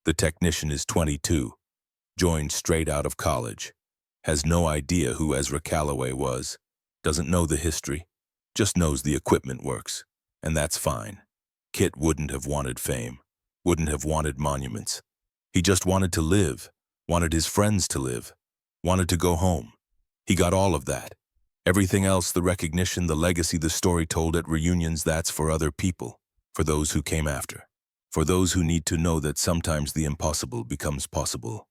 The technician is 22, joined straight out of college, has no idea who Ezra Calloway was, doesn't know the history, just knows the equipment works, and that's fine. Kit wouldn't have wanted fame, wouldn't have wanted monuments. He just wanted to live, wanted his friends to live, wanted to go home. He got all of that. Everything else, the recognition, the legacy, the story told at reunions, that's for other people, for those who came after, for those who need to know that sometimes the impossible becomes possible.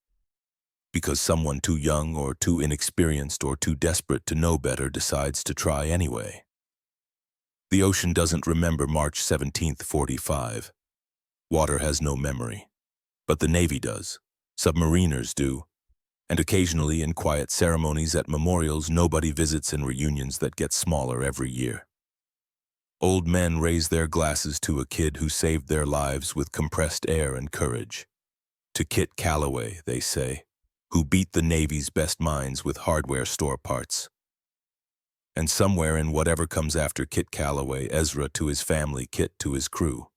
Because someone too young or too inexperienced or too desperate to know better decides to try anyway. The ocean doesn't remember March 17th, 45. Water has no memory. But the Navy does. Submariners do. And occasionally in quiet ceremonies at memorials, nobody visits in reunions that get smaller every year. Old men raise their glasses to a kid who saved their lives with compressed air and courage. To Kit Calloway, they say, who beat the Navy's best minds with hardware store parts. And somewhere in whatever comes after Kit Calloway, Ezra to his family, Kit to his crew.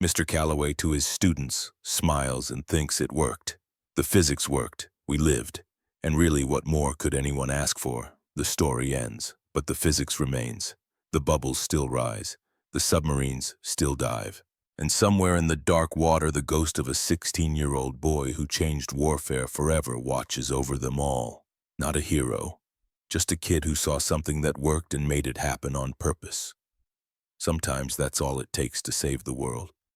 Mr. Calloway to his students smiles and thinks it worked. The physics worked, we lived, and really what more could anyone ask for? The story ends, but the physics remains. The bubbles still rise, the submarines still dive. And somewhere in the dark water, the ghost of a 16-year-old boy who changed warfare forever watches over them all. Not a hero, just a kid who saw something that worked and made it happen on purpose. Sometimes that's all it takes to save the world.